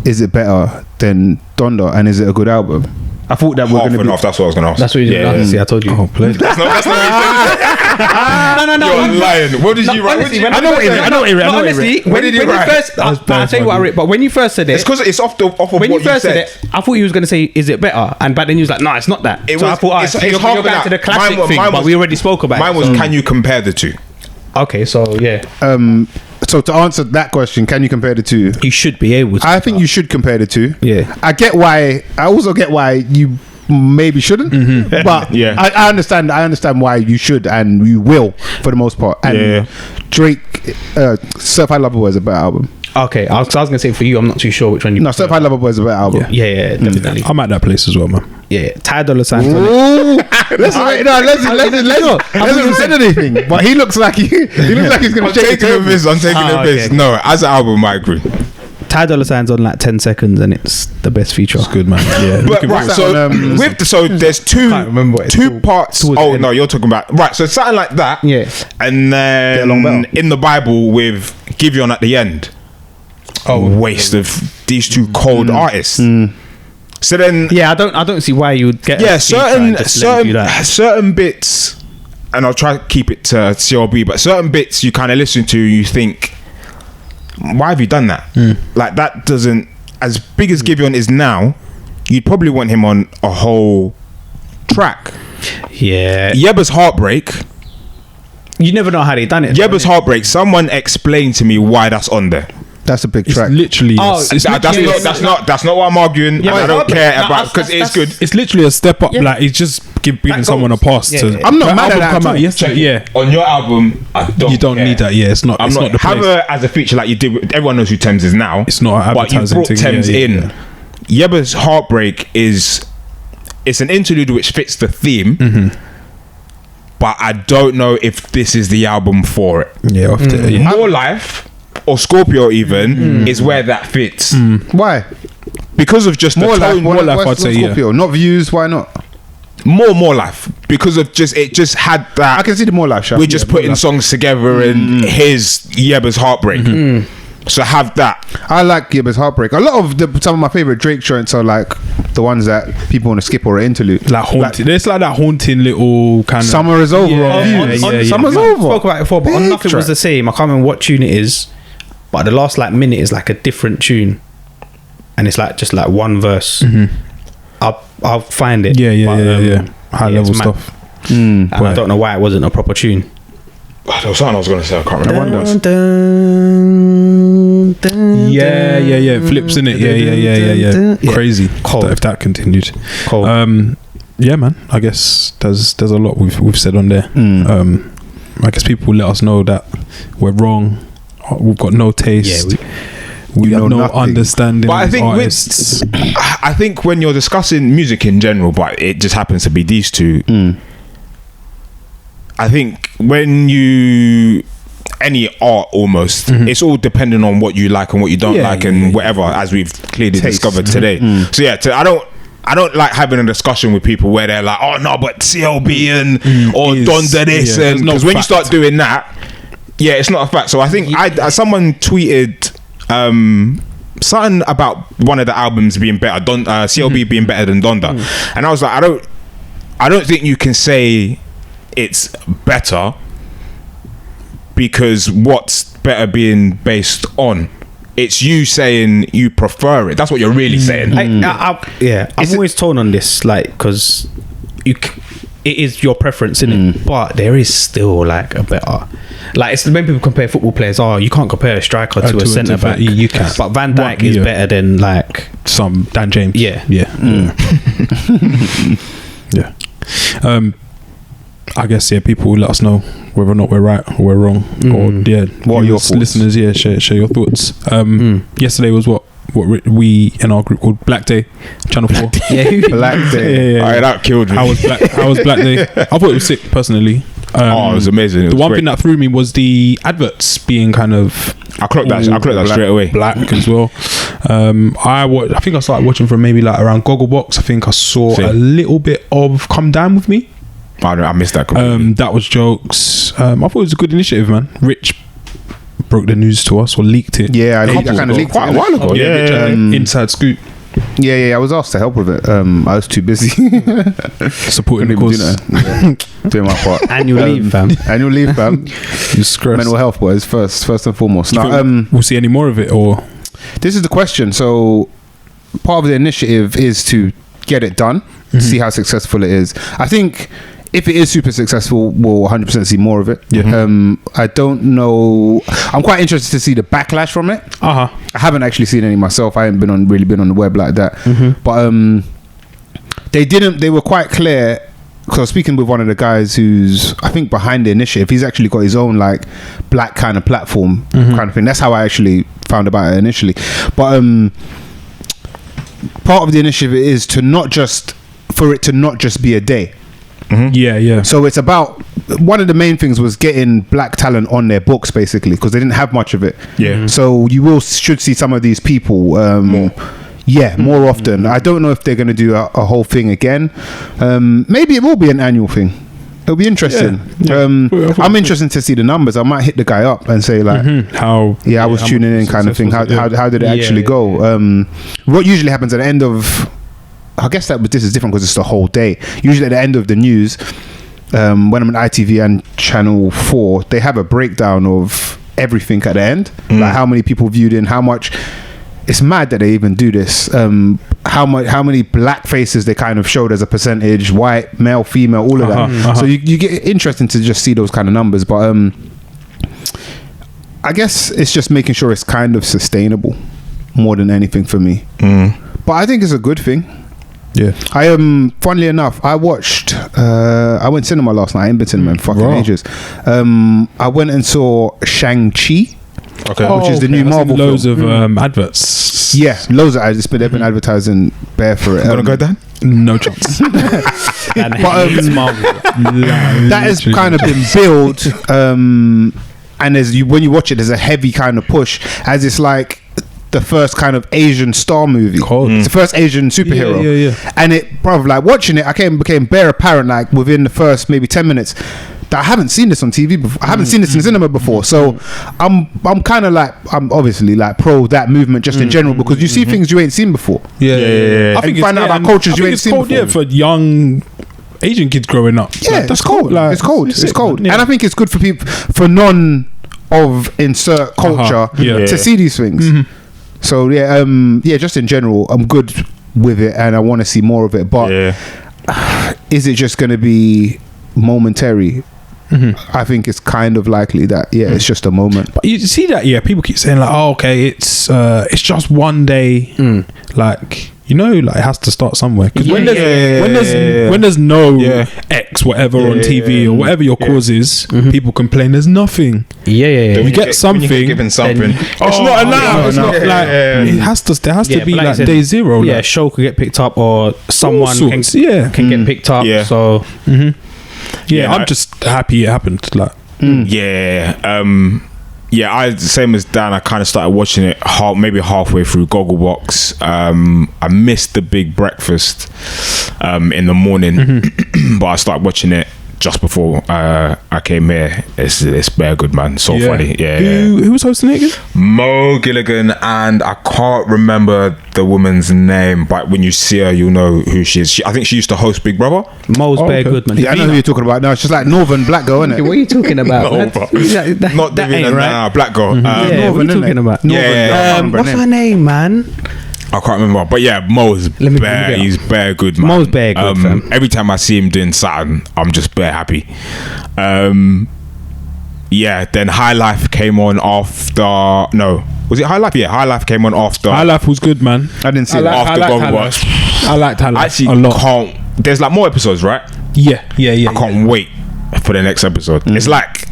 it better than Donda, and is it a good album? I thought that we're going to be... That's what I was going to ask. That's what you did. See, I told you. Oh, please. That's not what you said. No. You're lying. What did you write? I know what it. Honestly, when did you first... I'll tell you what I wrote, but when you first said it... It's because it's off of what you said. When you first said it, I thought you was going to say, is it better? And back then you was like, no, it's not that. So I thought, you're going to the classic thing, but we already spoke about it. Mine was, can you compare the two? Okay, so yeah. So to answer that question, can you compare the two? You should be able to. I think you should compare the two. Yeah. I also get why you maybe shouldn't, but I understand why you should and you will for the most part. And Drake, Certified Lover Boy is a better album. Okay, I was gonna say for you, I'm not too sure which one you. No, Certified Lover Boy is a better album. Yeah, definitely. I'm at that place as well, man. Yeah, Ty Dolla $ign. Let's hasn't said anything, but he looks like he's gonna shake the table. I'm taking the piss. No, as an album, I agree. Ty Dolla $ign's on like 10 seconds and it's the best feature. It's good, man. Yeah. But right, so there's two parts. Oh no, you're talking about right. So something like that. Yeah. And then in the Bible with Giveon at the end. Oh, waste of these two cold artists. So then, I don't see why you would get certain bits, and I'll try to keep it to CLB, but certain bits you kind of listen to, you think, why have you done that? Like that doesn't, as big as Giveon is now, you'd probably want him on a whole track. Yeah. Yeba's Heartbreak. You never know how they done it. Yeba's Heartbreak. Someone explain to me why that's on there. That's a big track. Literally, that's not what I'm arguing. Yeah, I don't care about because it's good. It's literally a step up. Like it's just giving someone a pass. I'm not mad at that. Yeah, on your album, you don't need that. Yeah, it's not. I'm not have her as a feature like you did. Everyone knows who Thames is now. It's not advertising. But you brought Thames in. Yeba's Heartbreak it's an interlude which fits the theme. But I don't know if this is the album for it. Yeah, More Life. Or Scorpio even is where that fits. Why? Because of just More the tone. More Life, I'd say Scorpio. Not Views. Why not? More life because of it just had that. I can see the more life shot. We're just putting songs together and his Yebba's Heartbreak. So have that. I like Yebba's Heartbreak. A lot of some of my favorite Drake joints are like the ones that people want to skip or interlude. Like haunting. There's like that haunting little kind of Summer Is Over. Summer's Over. I spoke about it before, but on Nothing Was the Same. I can't remember what tune it is, but the last like minute is like a different tune, and it's like just like one verse. I'll find it. Yeah. High level stuff. And I don't know why it wasn't a proper tune. There was something I was going to say. I can't remember. Yeah. Flips in it. Yeah. Crazy. If that continued. Yeah, man. I guess there's a lot we've said on there. I guess people let us know that we're wrong. We've got no taste. We have no understanding. But I think when you're discussing music in general, but it just happens to be these two. I think when any art almost, it's all dependent on what you like and what you don't like and whatever, as we've clearly discovered today. So I don't like having a discussion with people where they're like, oh no, but CLB and or Donda this, and because when you start doing that, it's not a fact. So I think someone tweeted something about one of the albums being better, CLB being better than Donda, and I was like, I don't think you can say it's better because what's better being based on? It's you saying you prefer it. That's what you're really saying. I'm always torn on this, like, because it is your preference, isn't it? But there is still like a better. Like, it's when people compare football players. Oh, you can't compare a striker to a centre back. You can, but Van Dijk is better than like some Dan James. Yeah. I guess people will let us know whether or not we're right or we're wrong, or what are your thoughts? Listeners, share your thoughts. Yesterday was what we in our group called Black Day, Channel 4. Black Day. Alright, that killed me. How was Black Day? I thought it was sick personally. It was amazing. The one thing that threw me was the adverts being kind of. I clocked that straight away. Black as well. I think I started watching from maybe like around Gogglebox. I think I saw a little bit of Come Down With Me. I missed that completely. That was jokes. I thought it was a good initiative, man. Rich broke the news to us or leaked it. Yeah, I kind of leaked quite a while ago. Inside scoop. Yeah, I was asked to help with it. I was too busy supporting the cause. Doing my part. Annual leave, fam. You stress. Mental health, boys, first and foremost. Now, we'll see any more of it, or this is the question. So, part of the initiative is to get it done, see how successful it is. I think if it is super successful, we'll 100% see more of it. I don't know. I'm quite interested to see the backlash from it. I haven't actually seen any myself. I haven't really been on the web like that. But they were quite clear, because I was speaking with one of the guys who's, I think, behind the initiative. He's actually got his own like black kind of platform kind of thing. That's how I actually found about it initially. But part of the initiative is to not just be a day. So it's about, one of the main things was getting black talent on their books, basically, because they didn't have much of it. So you should see some of these people more often. I don't know if they're going to do a whole thing again. Maybe it will be an annual thing. It'll be interesting. I'm interested to see the numbers. I might hit the guy up and say like, I was tuning in kind of thing. How did it actually go? What usually happens at the end of, I guess this is different because it's the whole day. Usually at the end of the news, when I'm on ITV and Channel 4, they have a breakdown of everything at the end, like how many people viewed in, how much. It's mad that they even do this. How many black faces they kind of showed as a percentage, white, male, female, all of that. So you get interesting to just see those kind of numbers. But I guess it's just making sure it's kind of sustainable more than anything for me. But I think it's a good thing. I funnily enough, I watched I went cinema last night. I ain't been cinema in fucking ages. I went and saw Shang-Chi, which is the new Marvel loads film. Of adverts. Loads of ads, but they've been advertising bare for it. Gonna go down? No chance. But that has kind of been built, and when you watch it, there's a heavy kind of push, as it's like the first kind of Asian star movie. It's the first Asian superhero. Yeah. And it, bro, like watching it, became bare apparent like within the first maybe 10 minutes that I haven't seen this on TV before. I haven't seen this in cinema before. So I'm kind of like, I'm obviously like pro that movement just in general, because you see things you ain't seen before. I think you find out about cultures you ain't seen before. Yeah, for young Asian kids growing up. Yeah, like, that's cold. Like, it's cold. It's cold. Yeah. And I think it's good for people, for none of insert culture to see these things. So yeah, just in general, I'm good with it and I want to see more of it. But is it just going to be momentary? I think it's kind of likely that it's just a moment. But you see that people keep saying like, oh, okay, it's just one day, like, you know, like it has to start somewhere, because when there's no X whatever on TV or whatever your cause is, people complain there's nothing. You get something, given something, it's not enough. It's not like it has to. There has to be like day zero. Yeah, show could get picked up, or someone can get picked up. So I'm just happy it happened. Like I same as Dan. I kind of started watching it maybe halfway through Gogglebox. I missed the big breakfast in the morning, but I started watching it just before I came here. It's bare good, man. So funny. Who was hosting it again? Mo Gilligan, and I can't remember the woman's name, but when you see her, you'll know who she is. I think she used to host Big Brother. Mo's bare good, man. Yeah, I know who you're talking about. No, it's just like Northern black girl, isn't it? What are you talking about? Not Davina, right? Black girl. What are you talking about? What's her name, man? I can't remember, but Mo's bare. He's bare good, man. Mo's bare good, fam. Every time I see him doing something, I'm just bare happy. Then High Life came on after. No, was it High Life? Yeah, High Life came on after. High Life was good, man. I didn't see that. After Gogglebox. I liked High Life actually a lot. There's like more episodes, right? Yeah. I can't wait for the next episode. It's like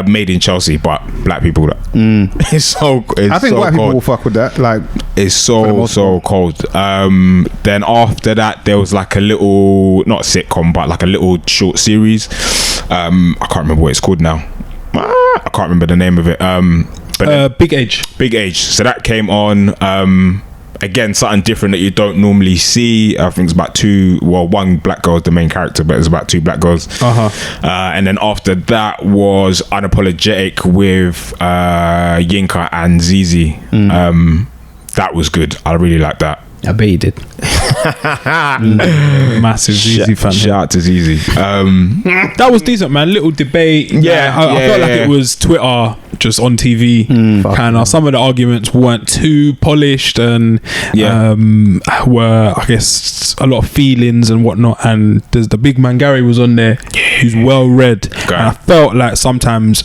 Made in Chelsea, but black people. It's so. I think white people will fuck with that. Like, it's so cold. Then after that, there was like a little, not sitcom, but like a little short series. I can't remember what it's called now. I can't remember the name of it. But Big Age. So that came on. Again, something different that you don't normally see. I think it's about one black girl is the main character, but it's about two black girls. And then after that was Unapologetic with Yinka and Zizi. That was good. I really liked that. I bet you did. Massive Zizi fan. Shout out to Zizi. That was decent, man. Little debate. I felt like it was Twitter just on TV. Kind of some of the arguments weren't too polished and were, I guess, a lot of feelings and whatnot. And there's the big man Gary was on there, who's well read. And I felt like sometimes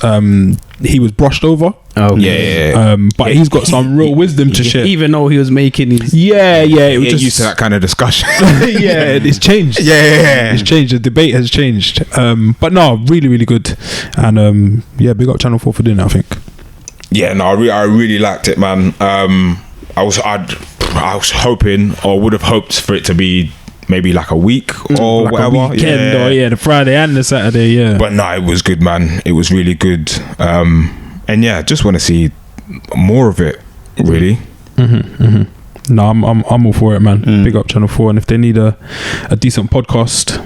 he was brushed over. But he's got some real wisdom to share. Even though he was making his it was just used to that kind of discussion. It's changed. It's changed. The debate has changed. But no, really, really good. And big up Channel 4 for doing that, I think. I really liked it, man. I was hoping, or would have hoped for it to be maybe like a week or like whatever. A weekend or the Friday and the Saturday. But no, it was good, man. It was really good. And just want to see more of it, really. No, I'm all for it, man. Big up Channel 4, and if they need a decent podcast,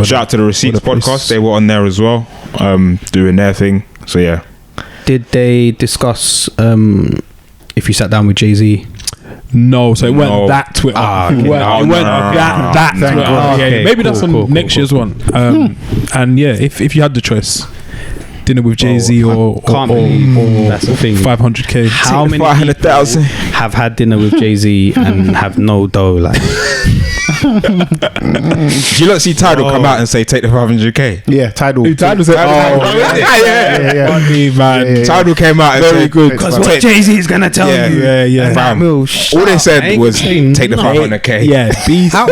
shout out to the Receipts podcast. They were on there as well, doing their thing. So did they discuss if you sat down with Jay-Z? No, so it weren't that Twitter. It weren't that Twitter. Maybe that's on next year's one. And if you had the choice, dinner with Jay-Z or that's the thing. 500k. How many 500,000 have had dinner with Jay-Z and have no dough? Like, did you not see Tidal come out and say take the 500k? Yeah, Tidal. Tidal said, funny, man. Tidal came out and very said, good. Because what Jay-Z is gonna tell you. All they said was take the 500k. Be smart.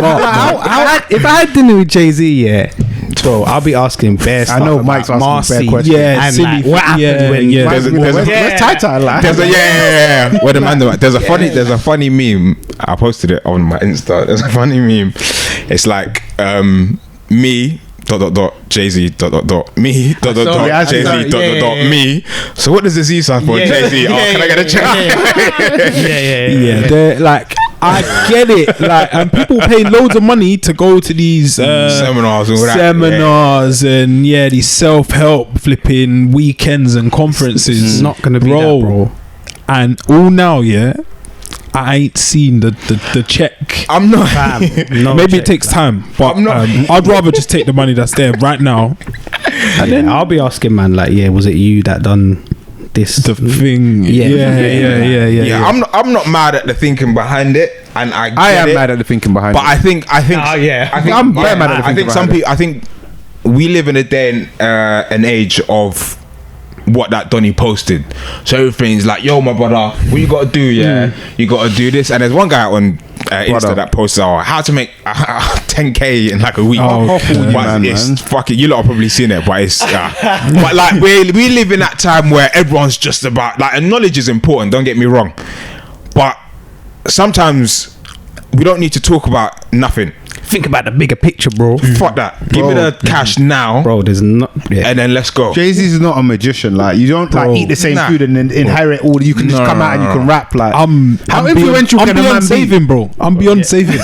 If I had dinner with Jay-Z, so I'll be asking bare stuff. I know Mike's asking bare questions. And like, what happened when where's Titan like? What the man? There's a funny meme. I posted it on my Insta. There's a funny meme. It's like me Jay-Z ... me ... Jay-Z ... me. So what does the Z stand for? Jay-Z. Can I get a check? Yeah. They're like, I get it. Like, and people pay loads of money to go to these seminars and all that. Seminars and these self-help flipping weekends and conferences. It's not gonna be that, bro. And all now, I ain't seen the check. I'm not. Maybe it takes time, but I'd rather just take the money that's there right now. And then I'll be asking, man, like, was it you that done this? The thing. Yeah. I'm not mad at the thinking behind it, and I am mad at the thinking behind it. But I think I'm very mad at the thinking behind it. I think we live in a day and an age of what that Donny posted. So everything's like, yo, my brother, what you gotta do? You gotta do this. And there's one guy on Insta that posted how to make 10k in like a week. It's fucking, you lot have probably seen it, but it's but like we live in that time where everyone's just about like, and knowledge is important, don't get me wrong, but sometimes we don't need to talk about nothing. Think about the bigger picture, bro. Fuck that. Give me the cash now, bro. There's not, and then let's go. Jay-Z's not a magician. Like, you don't like eat the same food and then inherit all. You can just come out and you can rap. Like, how influential can a man be? Saving, bro. I'm beyond saving.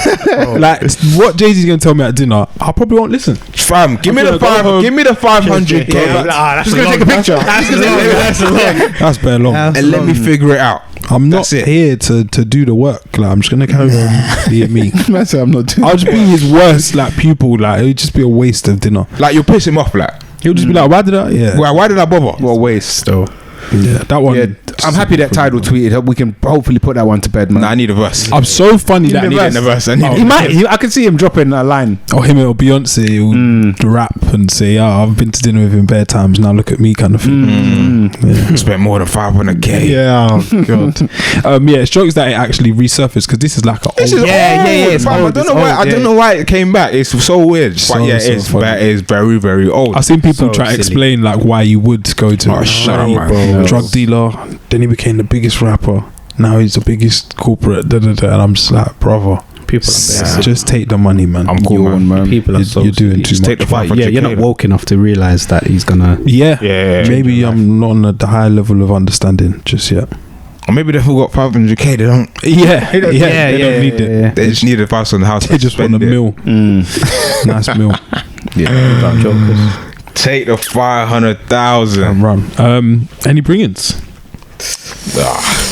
Like, what Jay-Z's gonna tell me at dinner, I probably won't listen. Fam, give me the 500. Just gonna take a picture. That's bare long. And let me figure it out. I'm not here to do the work. Like, I'm just gonna carry on being me. I'm not. I'll just be his worst like pupil. Like, it'll just be a waste of dinner. Like, you'll piss him off. Like, he'll just be like, why did I? Why did I bother? What a waste though. Yeah, that one. Yeah, I'm happy that Tidal tweeted. We can hopefully put that one to bed, man. Nah, I need a verse. I'm so funny that I need a verse. I can see him dropping a line. Or him or Beyonce will rap and say, I've been to dinner with him bare times, now look at me, kind of thing. Spent more than 500k. Yeah, oh god. It's jokes that it actually resurfaced, because this is like it's old. I don't know why it came back. It's so weird. But it is very, very old. I've seen people try to explain like why you would go to shut up, man. Drug dealer, then he became the biggest rapper, now he's the biggest corporate, and I'm just like, brother, people just take the money, man. I'm cool, man. People are you're doing too much. Take the 500K. You're not woke enough to realize that he's gonna maybe I'm not on the high level of understanding just yet. Or maybe they forgot 500k. They don't. They don't need it. Yeah. They just need a house on the house. They just want a meal. Nice meal. Take the 500,000 and run. Any bring-ins?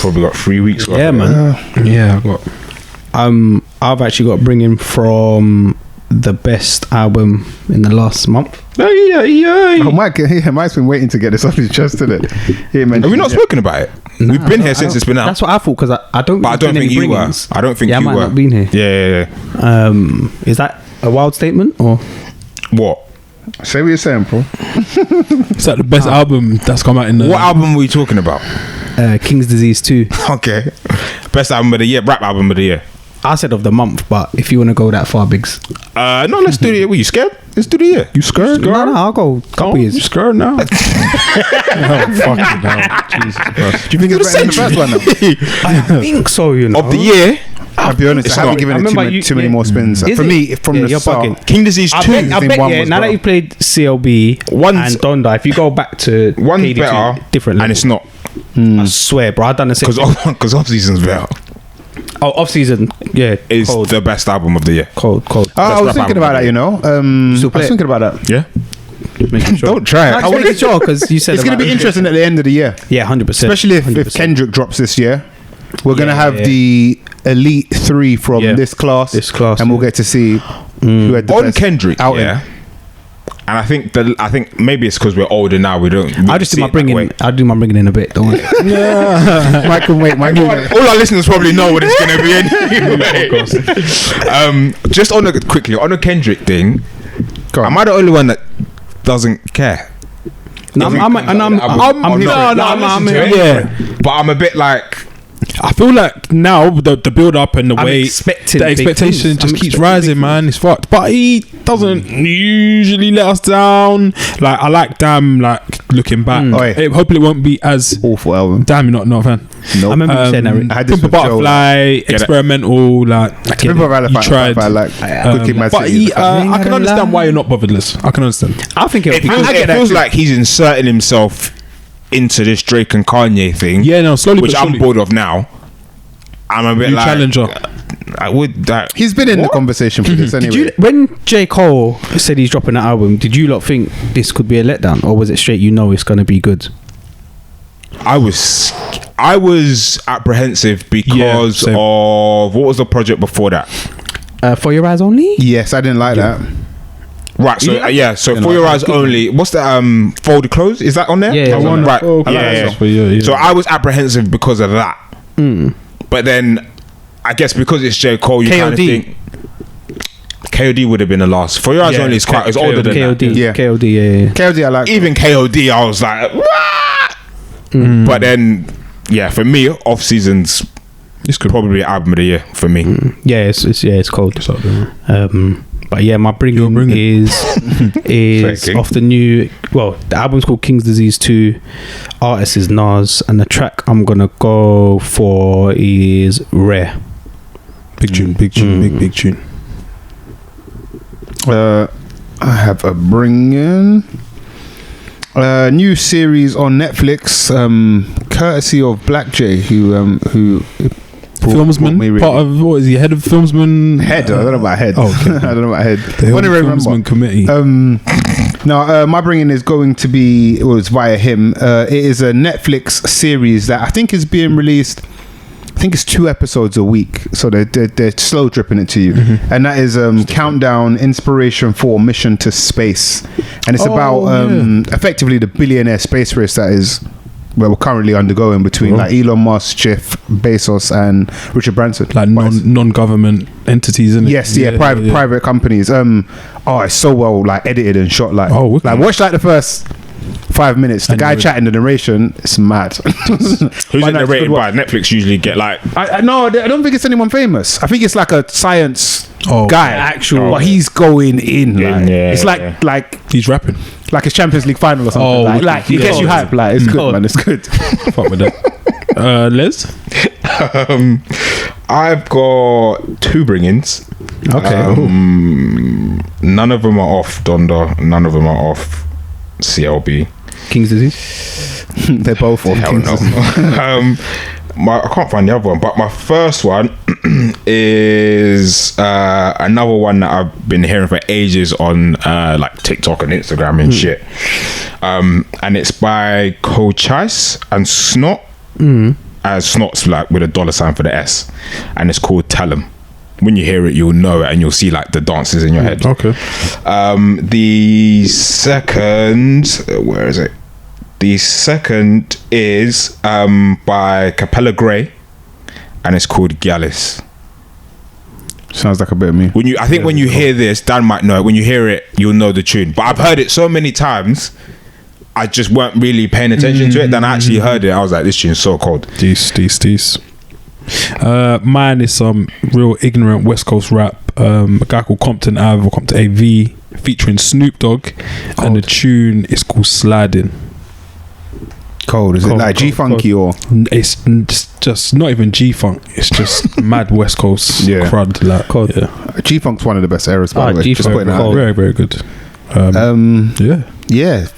Probably got 3 weeks. Yeah, man. I got. I've actually got bringing from the best album in the last month. Mike's been waiting to get this off his chest, isn't it? Have we not spoken about it? Nah, we've been here since it's been out. That's what I thought, because I don't. But I don't think you were. I don't think you were. I might not been here. Yeah. Is that a wild statement or what? Say what you're saying, bro. Is that the best album that's come out in the... What album are we talking about? King's Disease 2. Okay. Best album of the year, rap album of the year. I said of the month, but if you want to go that far, Biggs. No, let's do the year. Were you scared? Let's do the year. You scared? No, I'll go a couple years. You scared now? Oh, fucking hell. Jesus Christ. Do you think it's better than the first one now? I think so, you know. Of the year? I'll be honest, I haven't given it too many more spins. For me, from the start, King Disease 2. I bet now that you played CLB and Donda, if you go back to one's KD2, better, different and it's not. I swear, bro, I've done the same. Because off season's better. Off season, is cold. The best album of the year. Cold. I was thinking about that, you know. I was thinking about that. Yeah. Making sure. Don't try it. I want to sure, because you said it's going to be interesting at the end of the year. Yeah, 100%. Especially if Kendrick drops this year. We're going to have the Elite 3 from this class. And we'll get to see who had the on best Kendrick outing. And I think maybe it's because we're older now. We don't. I'll just do my bringing. I'll do my bringing in a bit. Don't worry. Mike can wait. All our listeners probably know what it's going to be anyway. Just quickly on the Kendrick thing. Am I the only one that doesn't care? No, I'm here. But I'm a bit like. I feel like now the build up and the way the expectation just keeps rising, man. It's fucked. But he doesn't usually let us down. Like, I like Damn, like looking back. Hopefully it won't be as awful album. Damn, you're not a fan. No, I remember you saying that. I had this Pimp a Butterfly, experimental, like Pimp a Butterfly, tried. Good Kid, Mad But City. I can understand why you're not bothered, Liz. I can understand. I think it feels like he's inserting himself into this Drake and Kanye thing. Yeah, no, slowly, which I'm bored of now. I'm a bit new like challenger. I would that. He's been in the conversation for this anyway. When J. Cole said he's dropping that album, did you lot think this could be a letdown, or was it straight? It's going to be good. I was apprehensive because of what was the project before that? For Your Eyes Only. Yes, I didn't like that. Right, so so For Your Eyes Only. What's that? Folded Clothes, is that on there? Yeah, right. Yeah. So I was apprehensive because of that. But then, I guess because it's J. Cole, you kind of think KOD would have been the last. For Your Eyes Only is quite. It's older than KOD. that. Yeah, KOD. Yeah. KOD, I like. Even KOD, I was like, what? But then, for me, Off Season's it's probably album of the year for me. Yeah, it's cold. But yeah, my bringing is off the new. Well, the album's called King's Disease 2. Artist is Nas, and the track I'm gonna go for is Rare. Big tune. Big tune. I have a bringing. New series on Netflix, courtesy of Black J, who Filmsman, really. Part of what is he? Head of Filmsman? Head? I don't know about head. Oh, okay. I don't know about head. The Filmsman committee. No, my bringing is going to be. It was via him. It is a Netflix series that I think is being released. I think it's 2 episodes a week, so they're slow dripping it to you, and that is Countdown: Inspiration for Mission to Space, and it's about effectively the billionaire space race that is. Well, we're currently undergoing between like Elon Musk, Jeff Bezos, and Richard Branson, like non-government entities, isn't it? Yes, private companies. It's so well like edited and shot. Like, watch like the first 5 minutes. The guy chatting, the narration, it's mad. Who's it narrated by? Netflix usually get like. No, I don't think it's anyone famous. I think it's like a science guy, but he's going in. It's like he's rapping. Like it's Champions League final or something. Like it gets you hype. Like it's good, man. It's good. Fuck with that. Les? I've got 2 bring-ins. Okay. None of them are off Donda. None of them are off CLB. King's Disease. They're both off. Hell no. I can't find the other one, but my first one is another one that I've been hearing for ages on like TikTok and Instagram and shit. And it's by Cochise and Snot. Snot's like with a $sign for the S, and it's called Tell 'Em. When you hear it, you'll know it, and you'll see like the dances in your head. Okay. The second, where is it? The second is by Capella Gray, and it's called Gallus. Sounds like a bit of me. When you hear this, Dan might know it. When you hear it, you'll know the tune. But I've heard it so many times, I just weren't really paying attention to it. Then I actually heard it. I was like, this tune's so cold. Decent. Mine is some real ignorant West Coast rap. A guy called Compton Ave or Compton AV featuring Snoop Dogg, and the tune is called Sliding. Cold. Is it like G-Funky or? It's just not even G-Funk. It's just mad West Coast crud. Like, cold. G-Funk's one of the best eras, by the way. Just putting it out. Very, very good.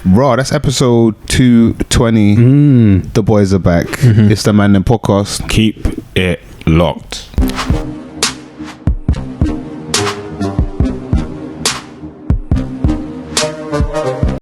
Raw. That's episode 220. The boys are back. It's the Mandem podcast. Keep it locked.